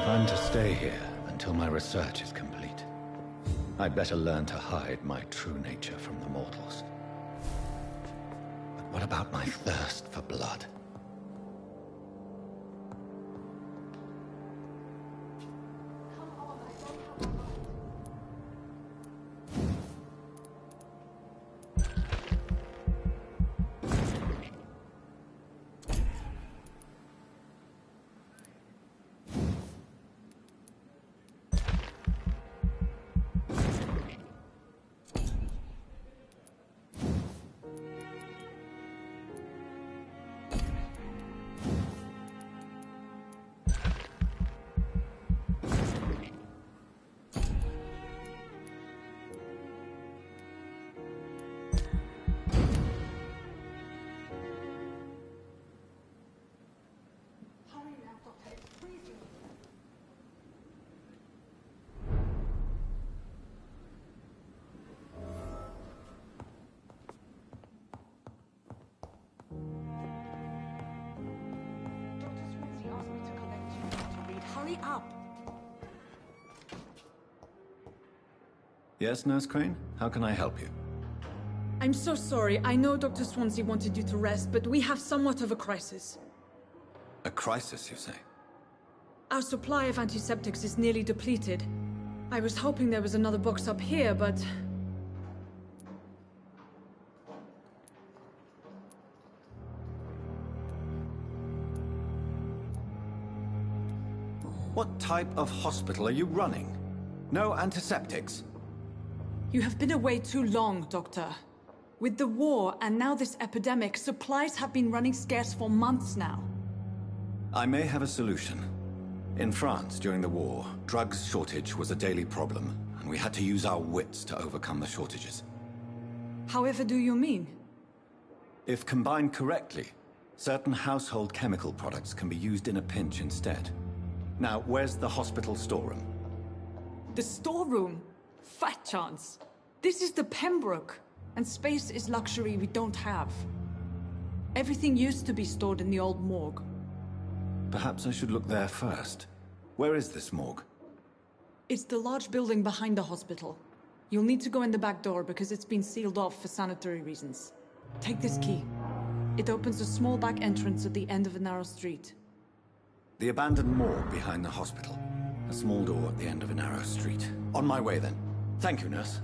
If I'm to stay here until my research is complete, I'd better learn to hide my true nature from the mortals. But what about my thirst for blood? Yes, Nurse Crane? How can I help you? I'm so sorry. I know Dr. Swansea wanted you to rest, but we have somewhat of a crisis. A crisis, you say? Our supply of antiseptics is nearly depleted. I was hoping there was another box up here, but... What type of hospital are you running? No antiseptics? You have been away too long, Doctor. With the war and now this epidemic, supplies have been running scarce for months now. I may have a solution. In France, during the war, drugs shortage was a daily problem, and we had to use our wits to overcome the shortages. However do you mean? If combined correctly, certain household chemical products can be used in a pinch instead. Now, where's the hospital storeroom? The storeroom? Fat chance. This is the Pembroke, and space is luxury we don't have. Everything used to be stored in the old morgue. Perhaps I should look there first. Where is this morgue? It's the large building behind the hospital. You'll need to go in the back door because it's been sealed off for sanitary reasons. Take this key. It opens a small back entrance at the end of a narrow street. The abandoned morgue behind the hospital. A small door at the end of a narrow street. On my way then. Thank you, nurse.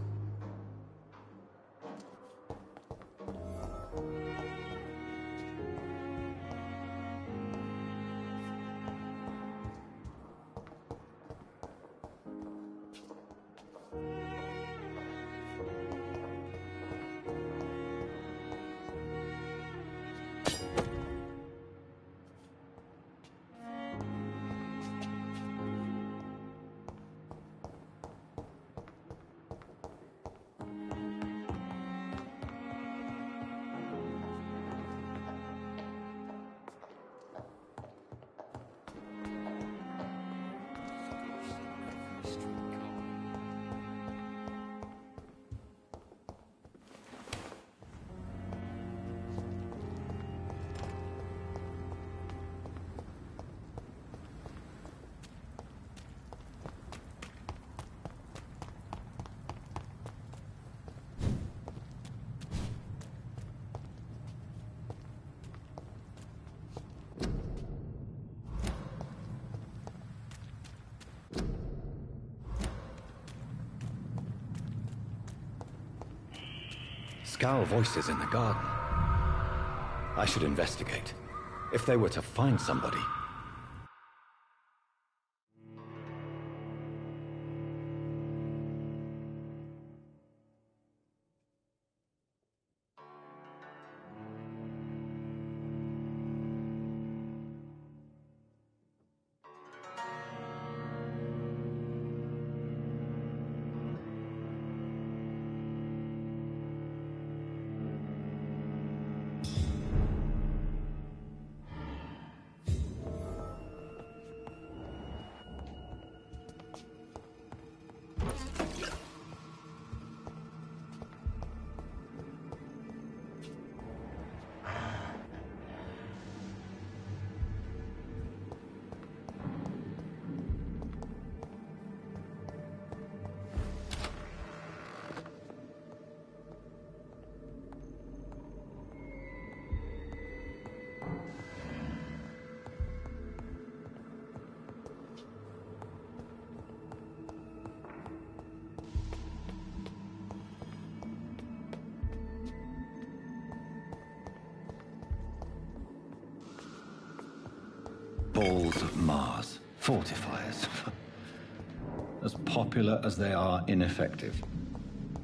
Scowl voices in the garden. I should investigate. If they were to find somebody... Balls of Mars. Fortifiers. As popular as they are ineffective.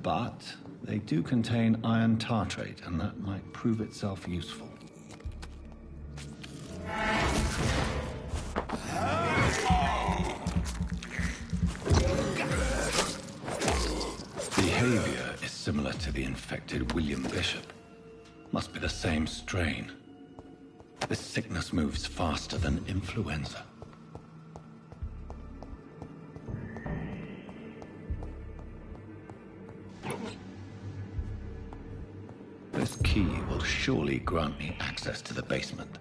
But they do contain iron tartrate, and that might prove itself useful. Behavior is similar to the infected William Bishop. Must be the same strain. This sickness moves faster than influenza. This key will surely grant me access to the basement.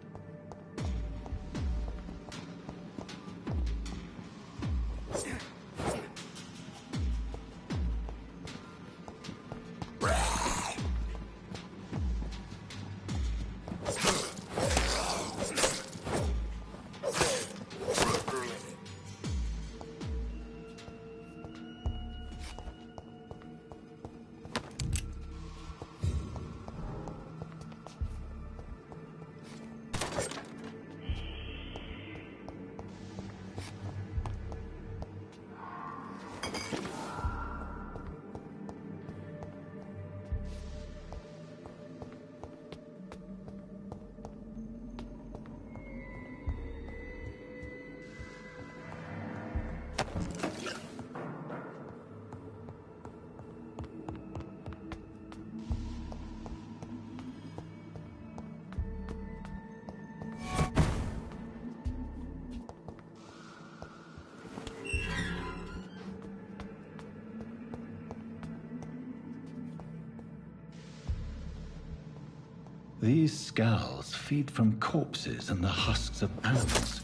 These scowls feed from corpses and the husks of animals.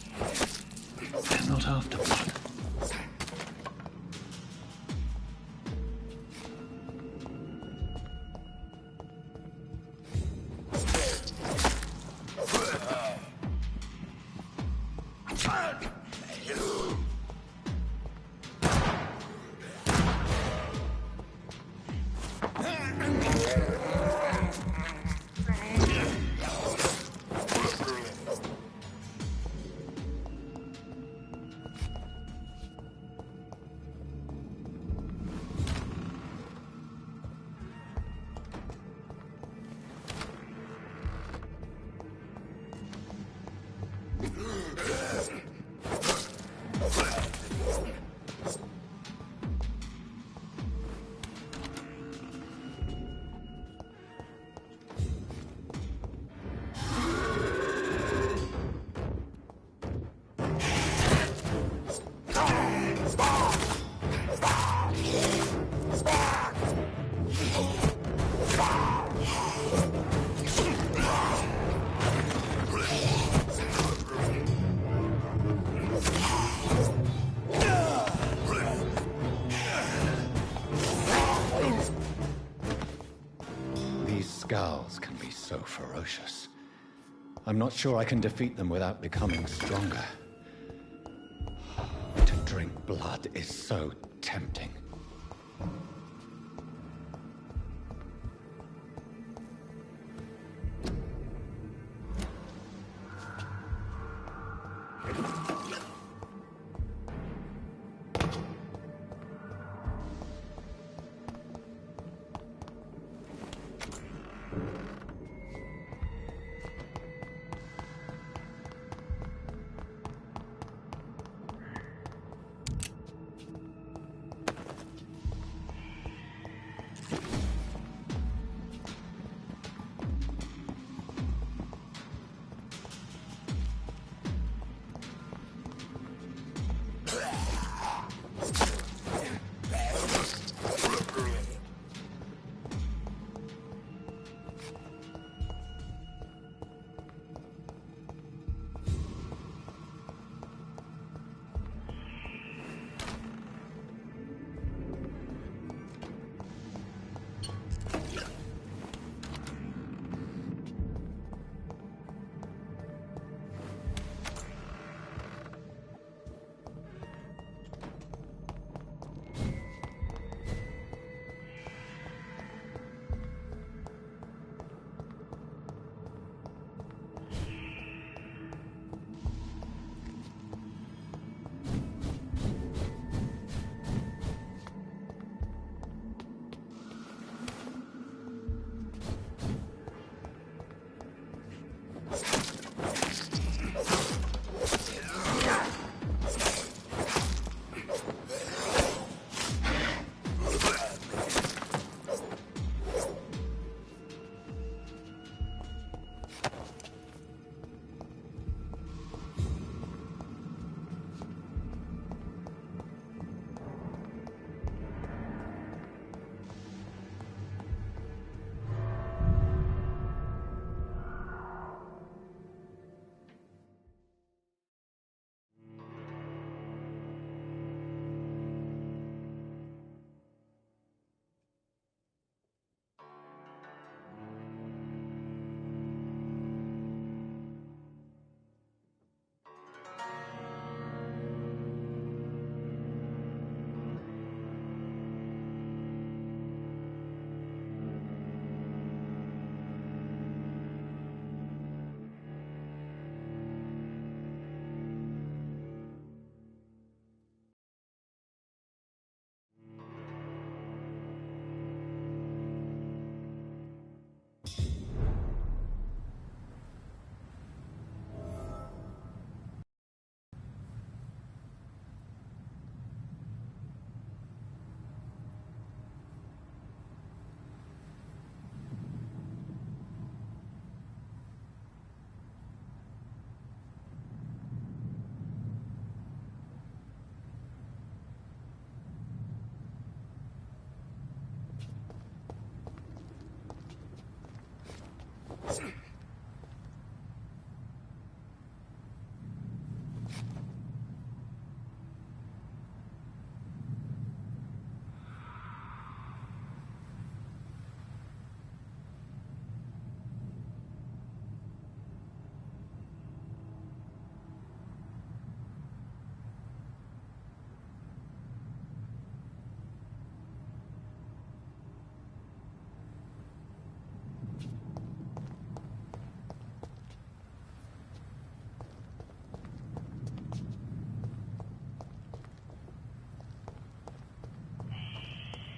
They're not after blood. Scowls can be so ferocious. I'm not sure I can defeat them without becoming stronger. To drink blood is so tempting.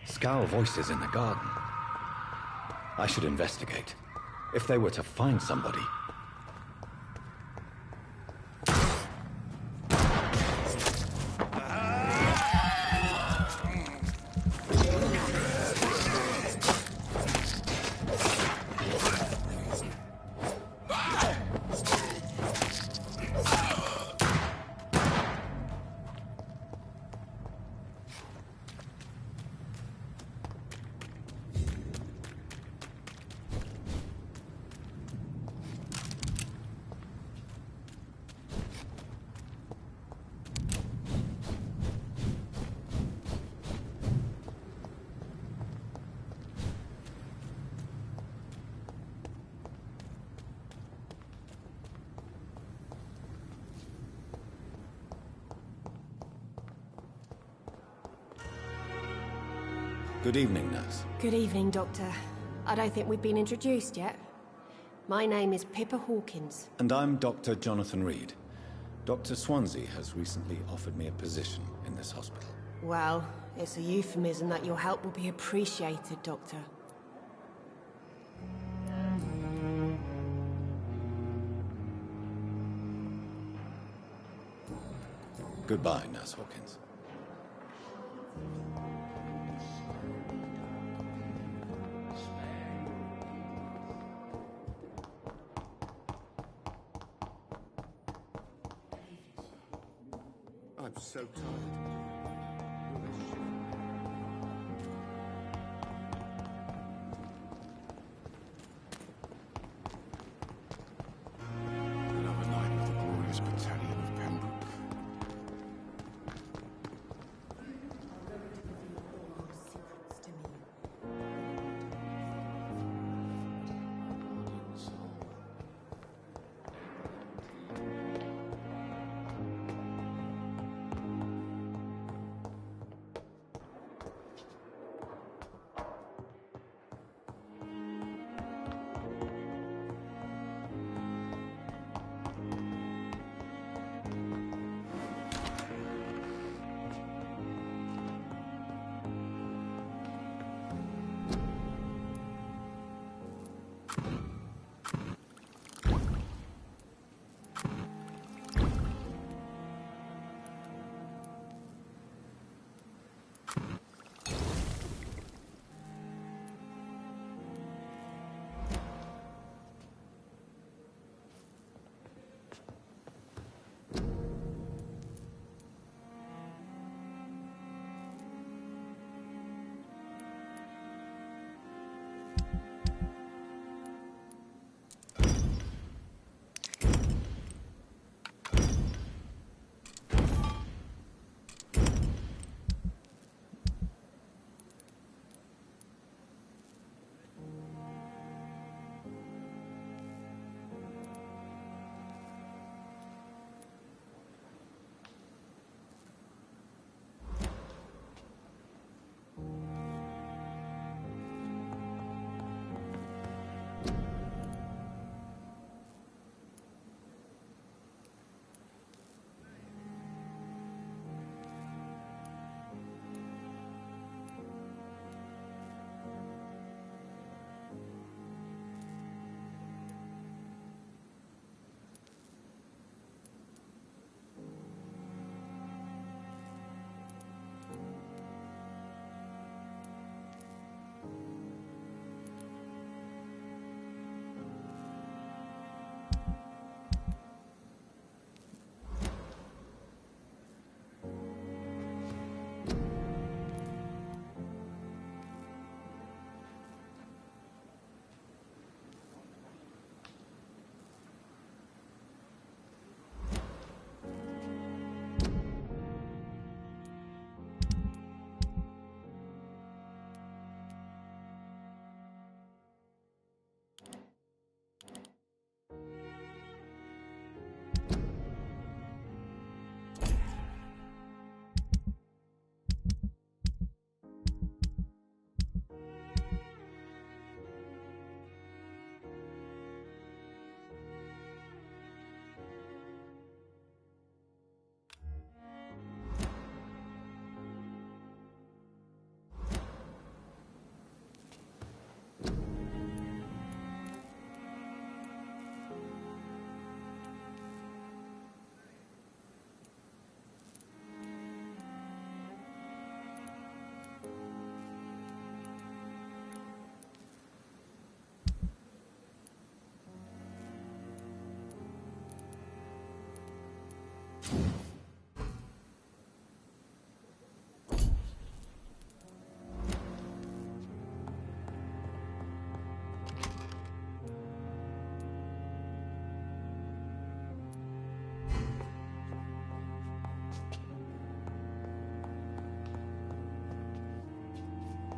Scowl voices in the garden. I should investigate. If they were to find somebody... Good evening, nurse. Good evening, Doctor. I don't think we've been introduced yet. My name is Pippa Hawkins. And I'm Dr. Jonathan Reed. Dr. Swansea has recently offered me a position in this hospital. Well, it's a euphemism that your help will be appreciated, Doctor. Goodbye, Nurse Hawkins. I'm so tired. Another night with the glorious battalion of Pembroke.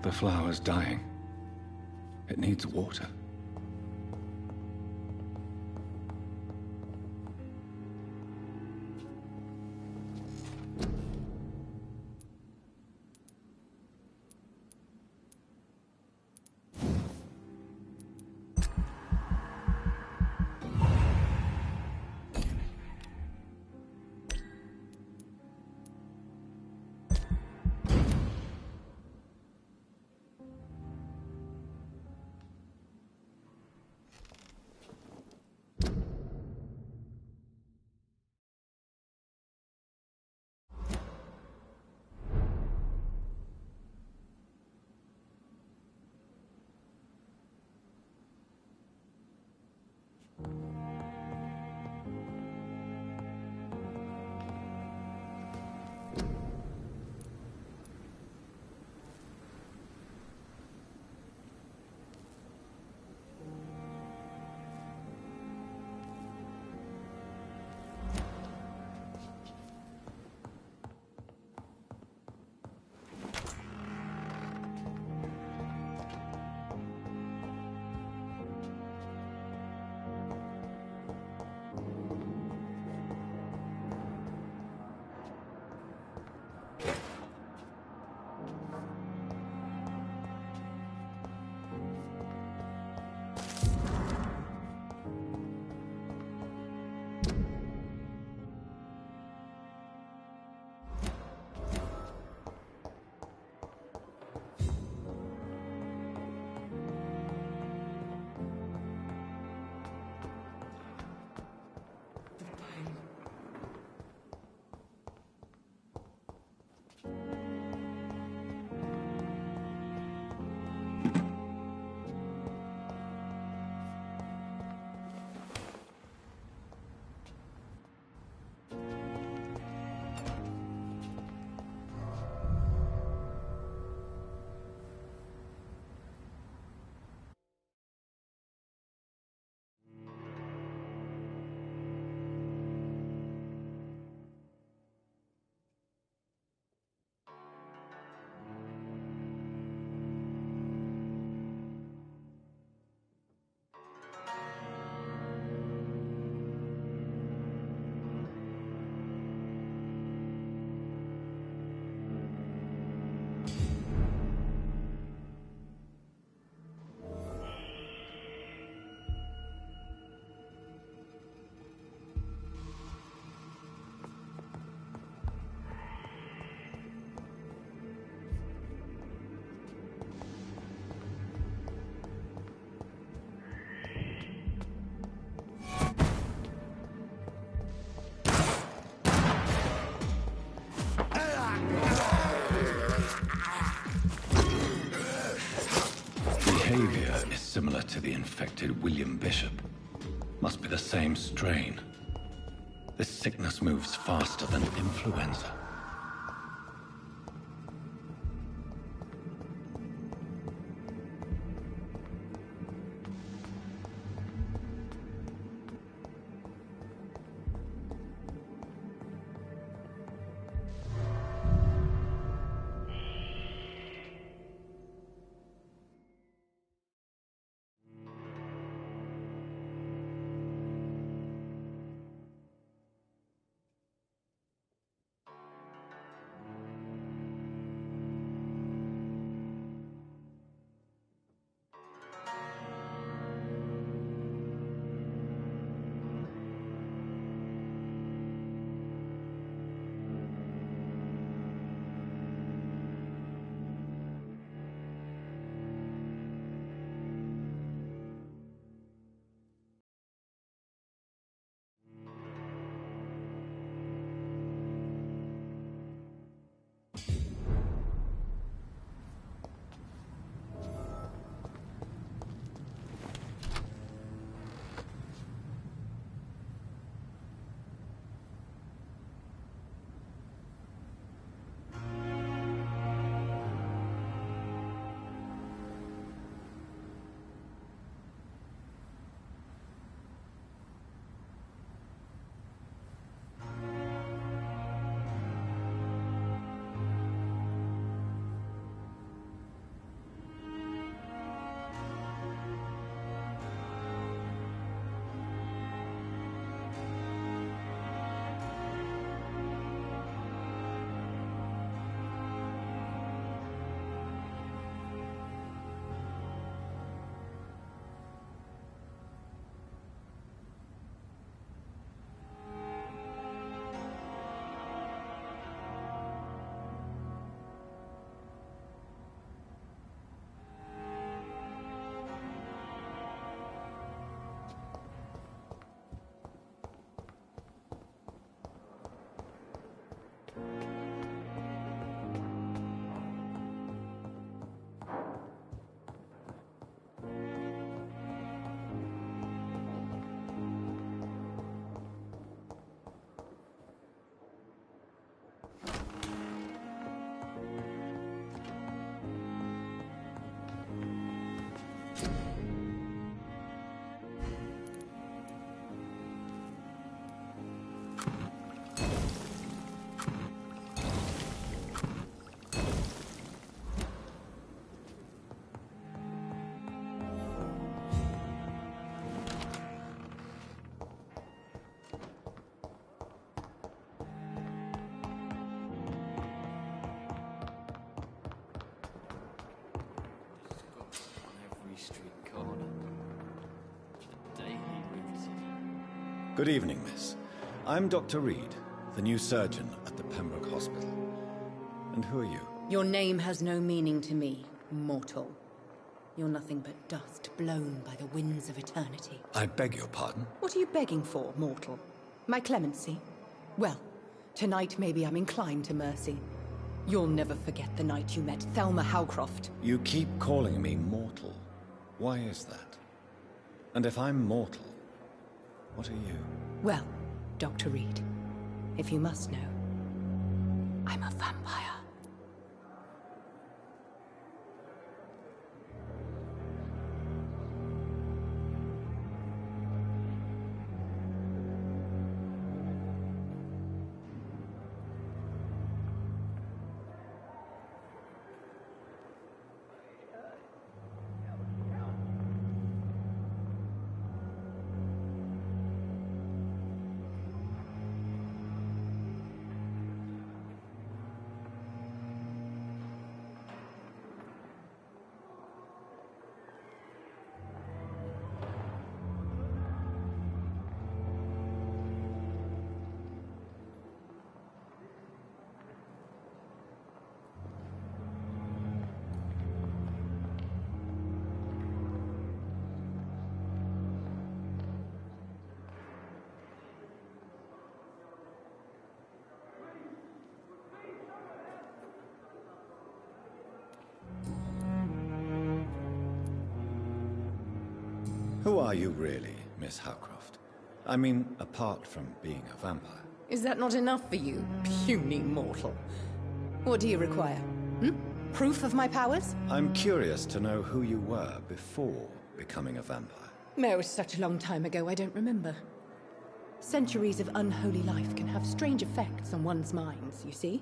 The flower's dying. It needs water. Behavior is similar to the infected William Bishop. Must be the same strain. This sickness moves faster than influenza. Good evening, miss. I'm Dr. Reed, the new surgeon at the Pembroke Hospital. And who are you? Your name has no meaning to me, mortal. You're nothing but dust blown by the winds of eternity. I beg your pardon? What are you begging for, mortal? My clemency? Well, tonight maybe I'm inclined to mercy. You'll never forget the night you met Thelma Howcroft. You keep calling me mortal. Why is that? And if I'm mortal, what are you? Well, Dr. Reed, if you must know, I'm a vampire. Who are you really, Miss Howcroft? I mean, apart from being a vampire. Is that not enough for you, puny mortal? What do you require? Proof of my powers? I'm curious to know who you were before becoming a vampire. No, it's such a long time ago, I don't remember. Centuries of unholy life can have strange effects on one's minds, you see?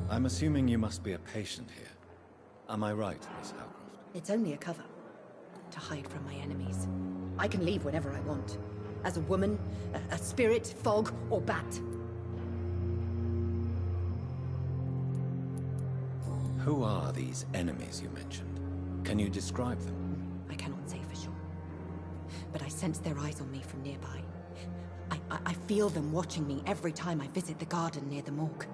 I'm assuming you must be a patient here. Am I right, Miss Howcroft? It's only a cover. To hide from my enemies. I can leave whenever I want. As a woman, a spirit, fog, or bat. Who are these enemies you mentioned? Can you describe them? I cannot say for sure. But I sense their eyes on me from nearby. I feel them watching me every time I visit the garden near the morgue.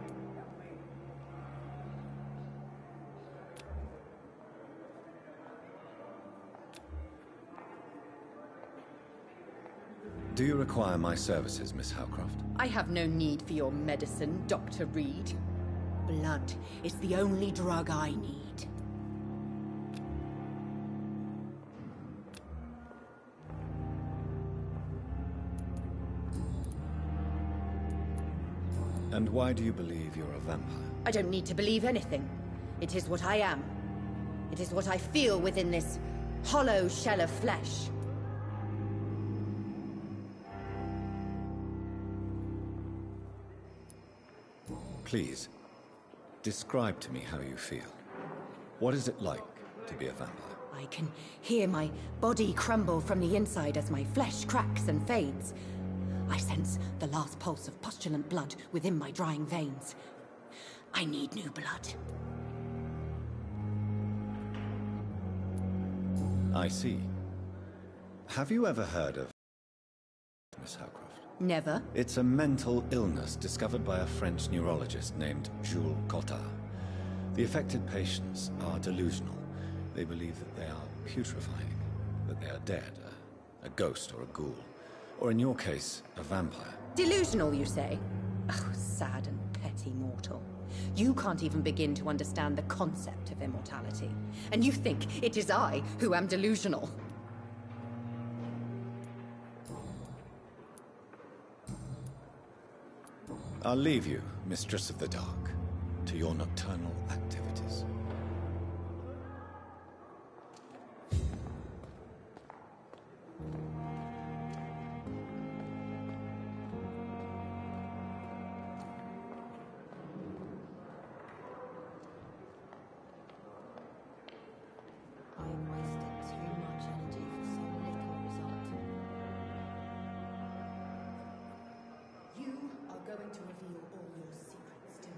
Do you require my services, Miss Howcroft? I have no need for your medicine, Dr. Reed. Blood is the only drug I need. And why do you believe you're a vampire? I don't need to believe anything. It is what I am. It is what I feel within this hollow shell of flesh. Please, describe to me how you feel. What is it like to be a vampire? I can hear my body crumble from the inside as my flesh cracks and fades. I sense the last pulse of postulant blood within my drying veins. I need new blood. I see. Have you ever heard of Miss Howcroft? Never. It's a mental illness discovered by a French neurologist named Jules Cottard. The affected patients are delusional. They believe that they are putrefying, that they are dead, a ghost or a ghoul. Or in your case, a vampire. Delusional, you say? Oh, sad and petty mortal. You can't even begin to understand the concept of immortality. And you think it is I who am delusional. I'll leave you, Mistress of the Dark, to your nocturnal activities. going to reveal all your secrets to me.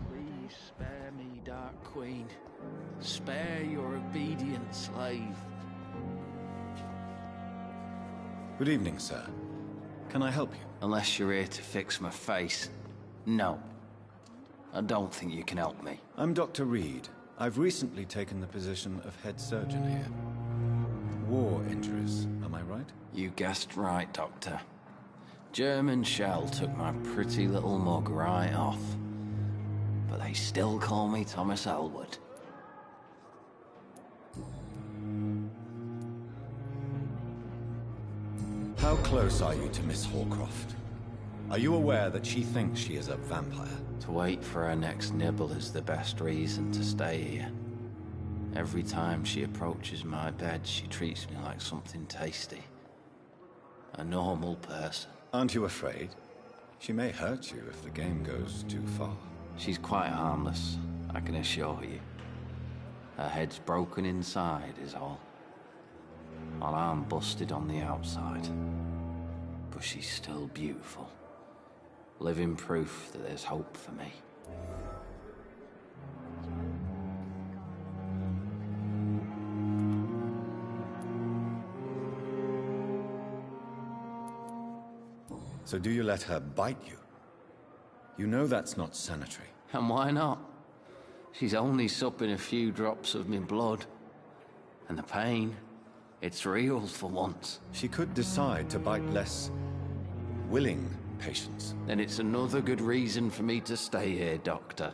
Please spare me, Dark Queen. Spare your obedient slave. Good evening, sir. Can I help you? Unless you're here to fix my face. No. I don't think you can help me. I'm Dr. Reed. I've recently taken the position of head surgeon here. War injuries, am I right? You guessed right, Doctor. German shell took my pretty little mug right off. But they still call me Thomas Elwood. How close are you to Miss Horcroft? Are you aware that she thinks she is a vampire? To wait for her next nibble is the best reason to stay here. Every time she approaches my bed, she treats me like something tasty. A normal person. Aren't you afraid? She may hurt you if the game goes too far. She's quite harmless, I can assure you. Her head's broken inside is all. Her arm busted on the outside. But she's still beautiful. Living proof that there's hope for me. So do you let her bite you? You know that's not sanitary. And why not? She's only supping a few drops of me blood. And the pain, it's real for once. She could decide to bite less willing patients. Then it's another good reason for me to stay here, Doctor.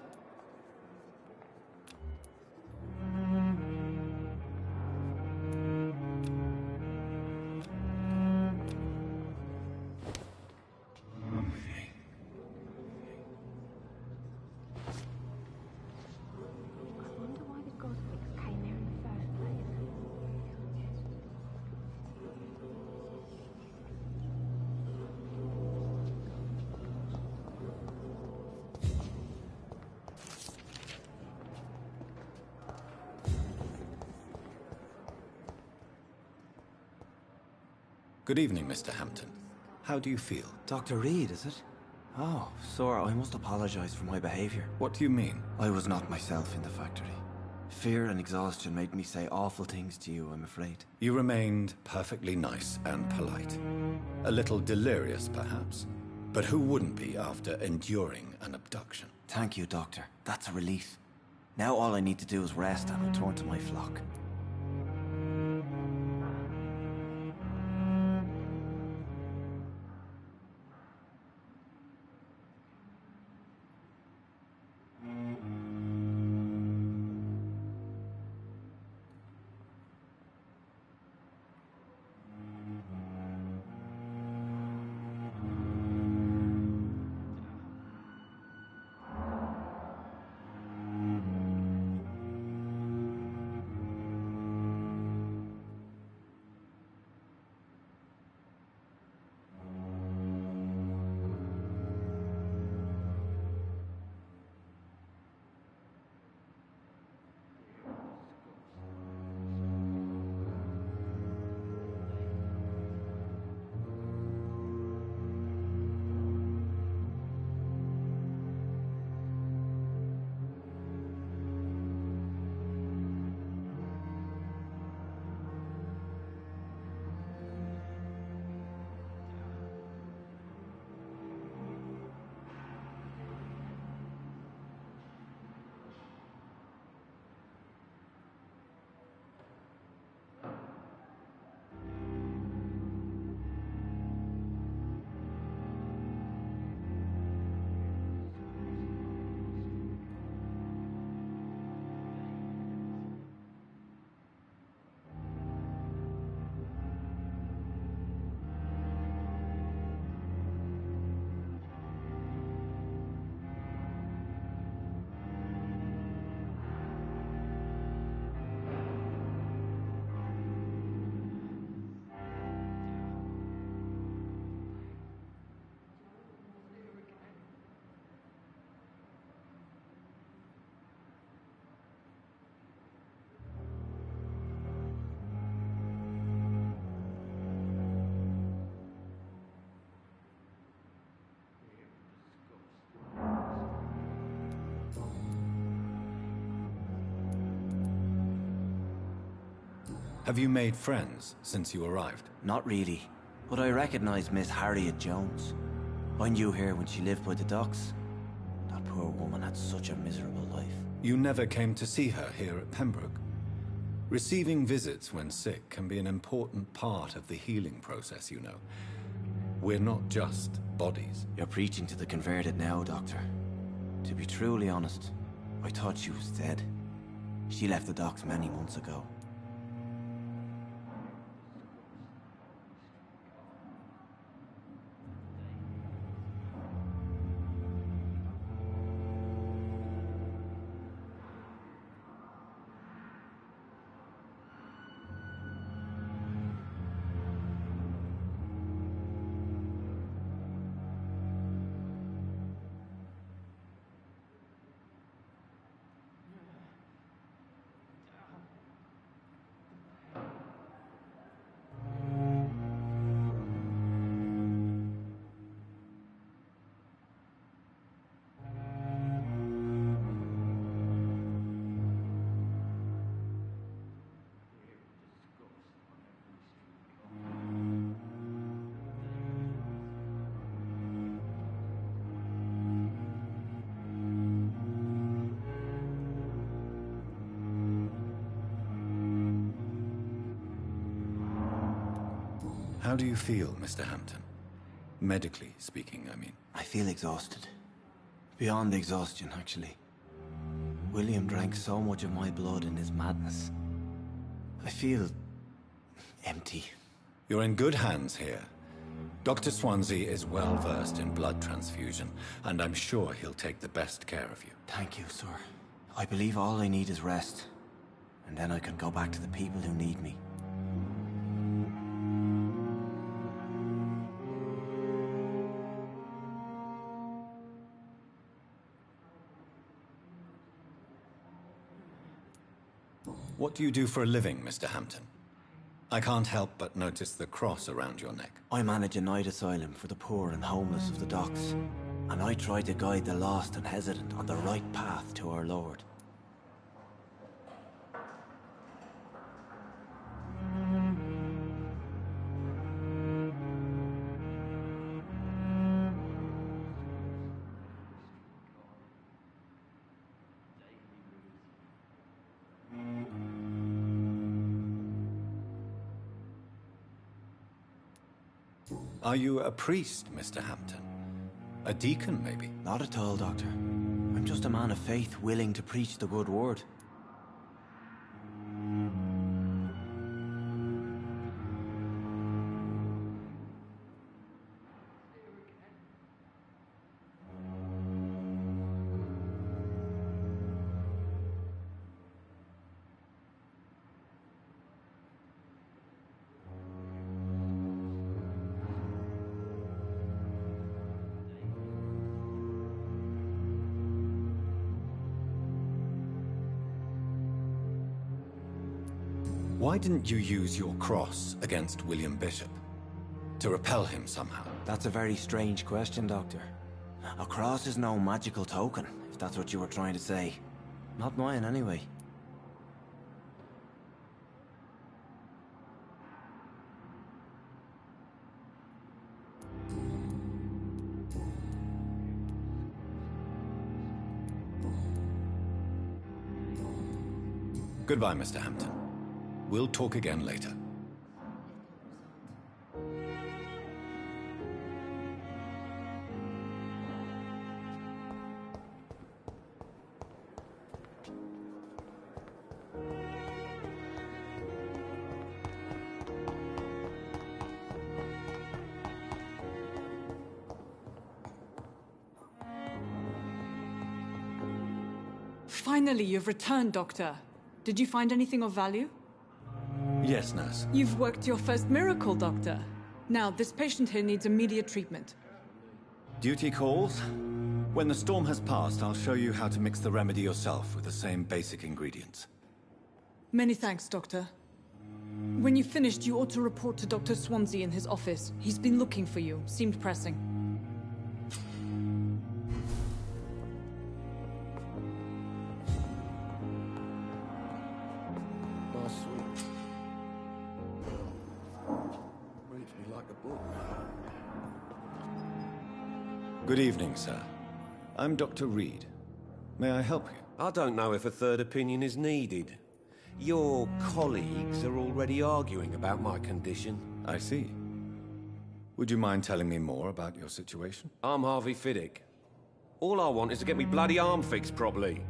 Good evening, Mr. Hampton. How do you feel? Dr. Reed, is it? Oh, sir, I must apologize for my behavior. What do you mean? I was not myself in the factory. Fear and exhaustion made me say awful things to you, I'm afraid. You remained perfectly nice and polite. A little delirious, perhaps. But who wouldn't be after enduring an abduction? Thank you, Doctor. That's a relief. Now all I need to do is rest and return to my flock. Have you made friends since you arrived? Not really, but I recognize Miss Harriet Jones. I knew her when she lived by the docks. That poor woman had such a miserable life. You never came to see her here at Pembroke? Receiving visits when sick can be an important part of the healing process, you know. We're not just bodies. You're preaching to the converted now, Doctor. To be truly honest, I thought she was dead. She left the docks many months ago. How do you feel, Mr. Hampton? Medically speaking, I mean. I feel exhausted. Beyond exhaustion, actually. William drank so much of my blood in his madness. I feel empty. You're in good hands here. Dr. Swansea is well versed in blood transfusion, and I'm sure he'll take the best care of you. Thank you, sir. I believe all I need is rest. And then I can go back to the people who need me. What do you do for a living, Mr. Hampton? I can't help but notice the cross around your neck. I manage a night asylum for the poor and homeless of the docks. And I try to guide the lost and hesitant on the right path to our Lord. Are you a priest, Mr. Hampton? A deacon, maybe? Not at all, Doctor. I'm just a man of faith willing to preach the good word. Why didn't you use your cross against William Bishop? To repel him somehow? That's a very strange question, Doctor. A cross is no magical token, if that's what you were trying to say. Not mine, anyway. Goodbye, Mr. Hampton. We'll talk again later. Finally, you've returned, Doctor. Did you find anything of value? Yes, nurse. You've worked your first miracle, Doctor. Now, this patient here needs immediate treatment. Duty calls. When the storm has passed, I'll show you how to mix the remedy yourself with the same basic ingredients. Many thanks, Doctor. When you've finished, you ought to report to Dr. Swansea in his office. He's been looking for you. Seemed pressing. Good evening, sir. I'm Dr. Reed. May I help you? I don't know if a third opinion is needed. Your colleagues are already arguing about my condition. I see. Would you mind telling me more about your situation? I'm Harvey Fiddick. All I want is to get me bloody arm fixed properly.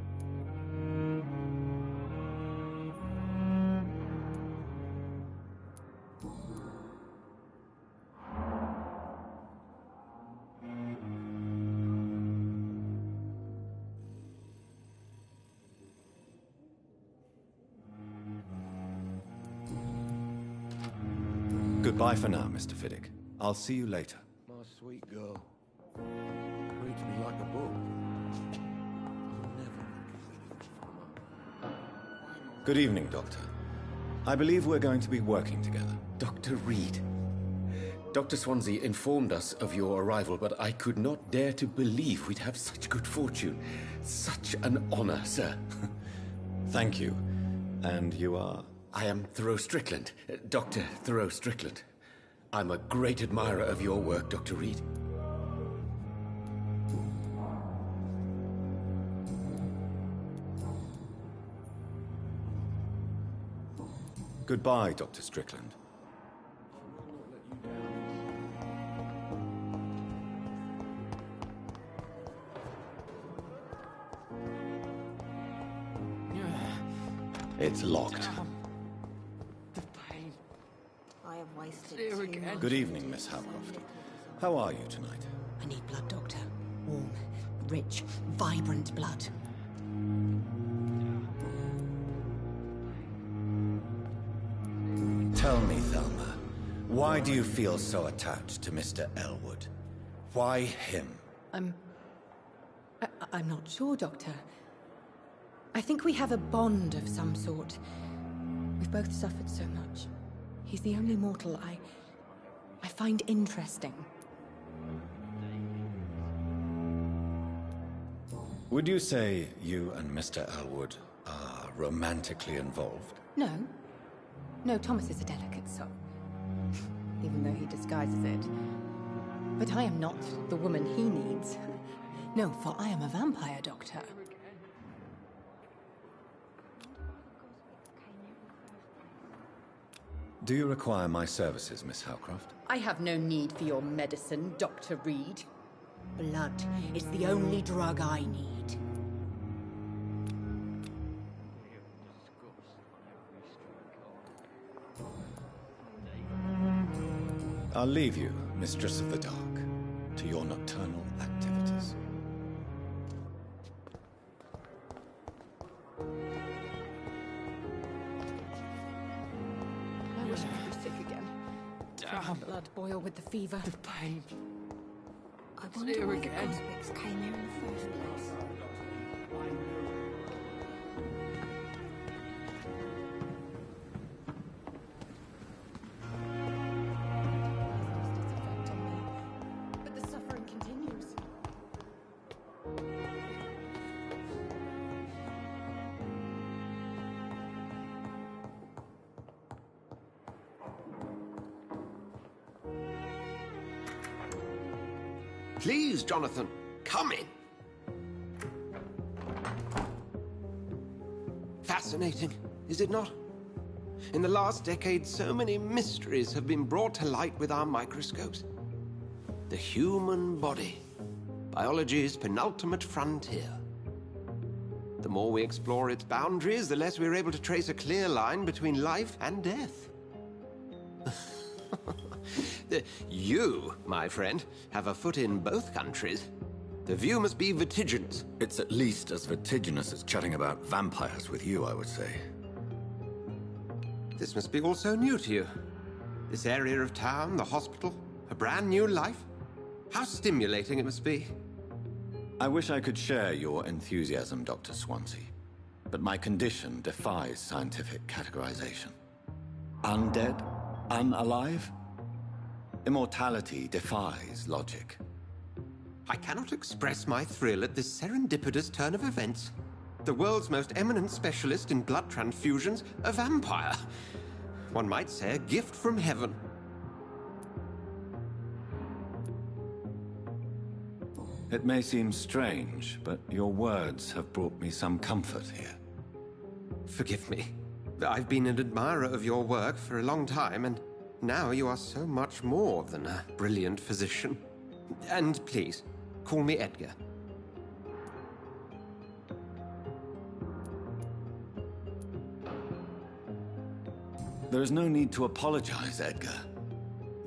Goodbye for now, Mr. Fiddick. I'll see you later. My sweet girl. Reads me like a book. Good evening, Doctor. I believe we're going to be working together. Dr. Reed. Dr. Swansea informed us of your arrival, but I could not dare to believe we'd have such good fortune. Such an honor, sir. Thank you. And you are? I am Thoreau Strickland, Dr. Thoreau Strickland. I'm a great admirer of your work, Dr. Reed. Goodbye, Dr. Strickland. It's locked. The pain. I have wasted too much. Good evening, Miss Howcroft. How are you tonight? I need blood, Doctor. Warm, rich, vibrant blood. Tell me, Thelma, why do you feel so attached to Mr. Elwood? Why him? I'm not sure, Doctor. I think we have a bond of some sort. We've both suffered so much. He's the only mortal I find interesting. Would you say you and Mr. Elwood are romantically involved? No. No, Thomas is a delicate soul. Even though he disguises it. But I am not the woman he needs. No, for I am a vampire, Doctor. Do you require my services, Miss Howcroft? I have no need for your medicine, Dr. Reed. Blood is the only drug I need. I'll leave you, Mistress of the Dark, to your nocturnal activities. I wish I could be sick again. Damn. Blood boil with the fever. The pain. I wonder why the Cosmicks came here in the first place. But the suffering continues. Please, Jonathan, come in. Fascinating, is it not? In the last decade, so many mysteries have been brought to light with our microscopes. The human body, biology's penultimate frontier. The more we explore its boundaries, the less we're able to trace a clear line between life and death. You, my friend, have a foot in both countries. The view must be vertiginous. It's at least as vertiginous as chatting about vampires with you, I would say. This must be all so new to you. This area of town, the hospital, a brand new life. How stimulating it must be. I wish I could share your enthusiasm, Dr. Swansea, but my condition defies scientific categorization. Undead? Unalive? Immortality defies logic. I cannot express my thrill at this serendipitous turn of events. The world's most eminent specialist in blood transfusions, a vampire. One might say a gift from heaven. It may seem strange, but your words have brought me some comfort here. Forgive me. I've been an admirer of your work for a long time, and now you are so much more than a brilliant physician. And please, call me Edgar. There is no need to apologize, Edgar.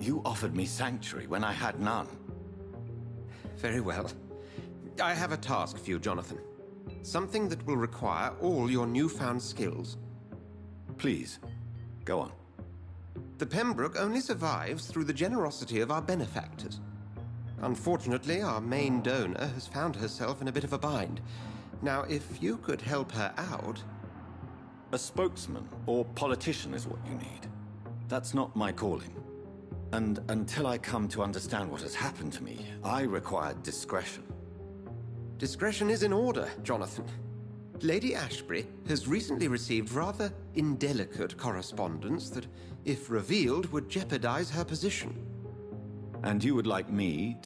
You offered me sanctuary when I had none. Very well. I have a task for you, Jonathan. Something that will require all your newfound skills. Please, go on. The Pembroke only survives through the generosity of our benefactors. Unfortunately, our main donor has found herself in a bit of a bind. Now, if you could help her out... A spokesman or politician is what you need. That's not my calling. And until I come to understand what has happened to me, I require discretion. Discretion is in order, Jonathan. Lady Ashbury has recently received rather indelicate correspondence that, if revealed, would jeopardize her position. And you would like me...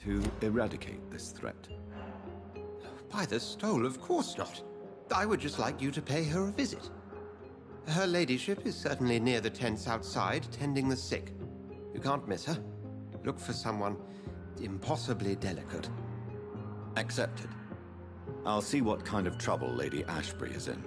to eradicate this threat? By the stole, of course not. I would just like you to pay her a visit. Her ladyship is certainly near the tents outside, tending the sick. You can't miss her. Look for someone impossibly delicate. Accepted. I'll see what kind of trouble Lady Ashbury is in.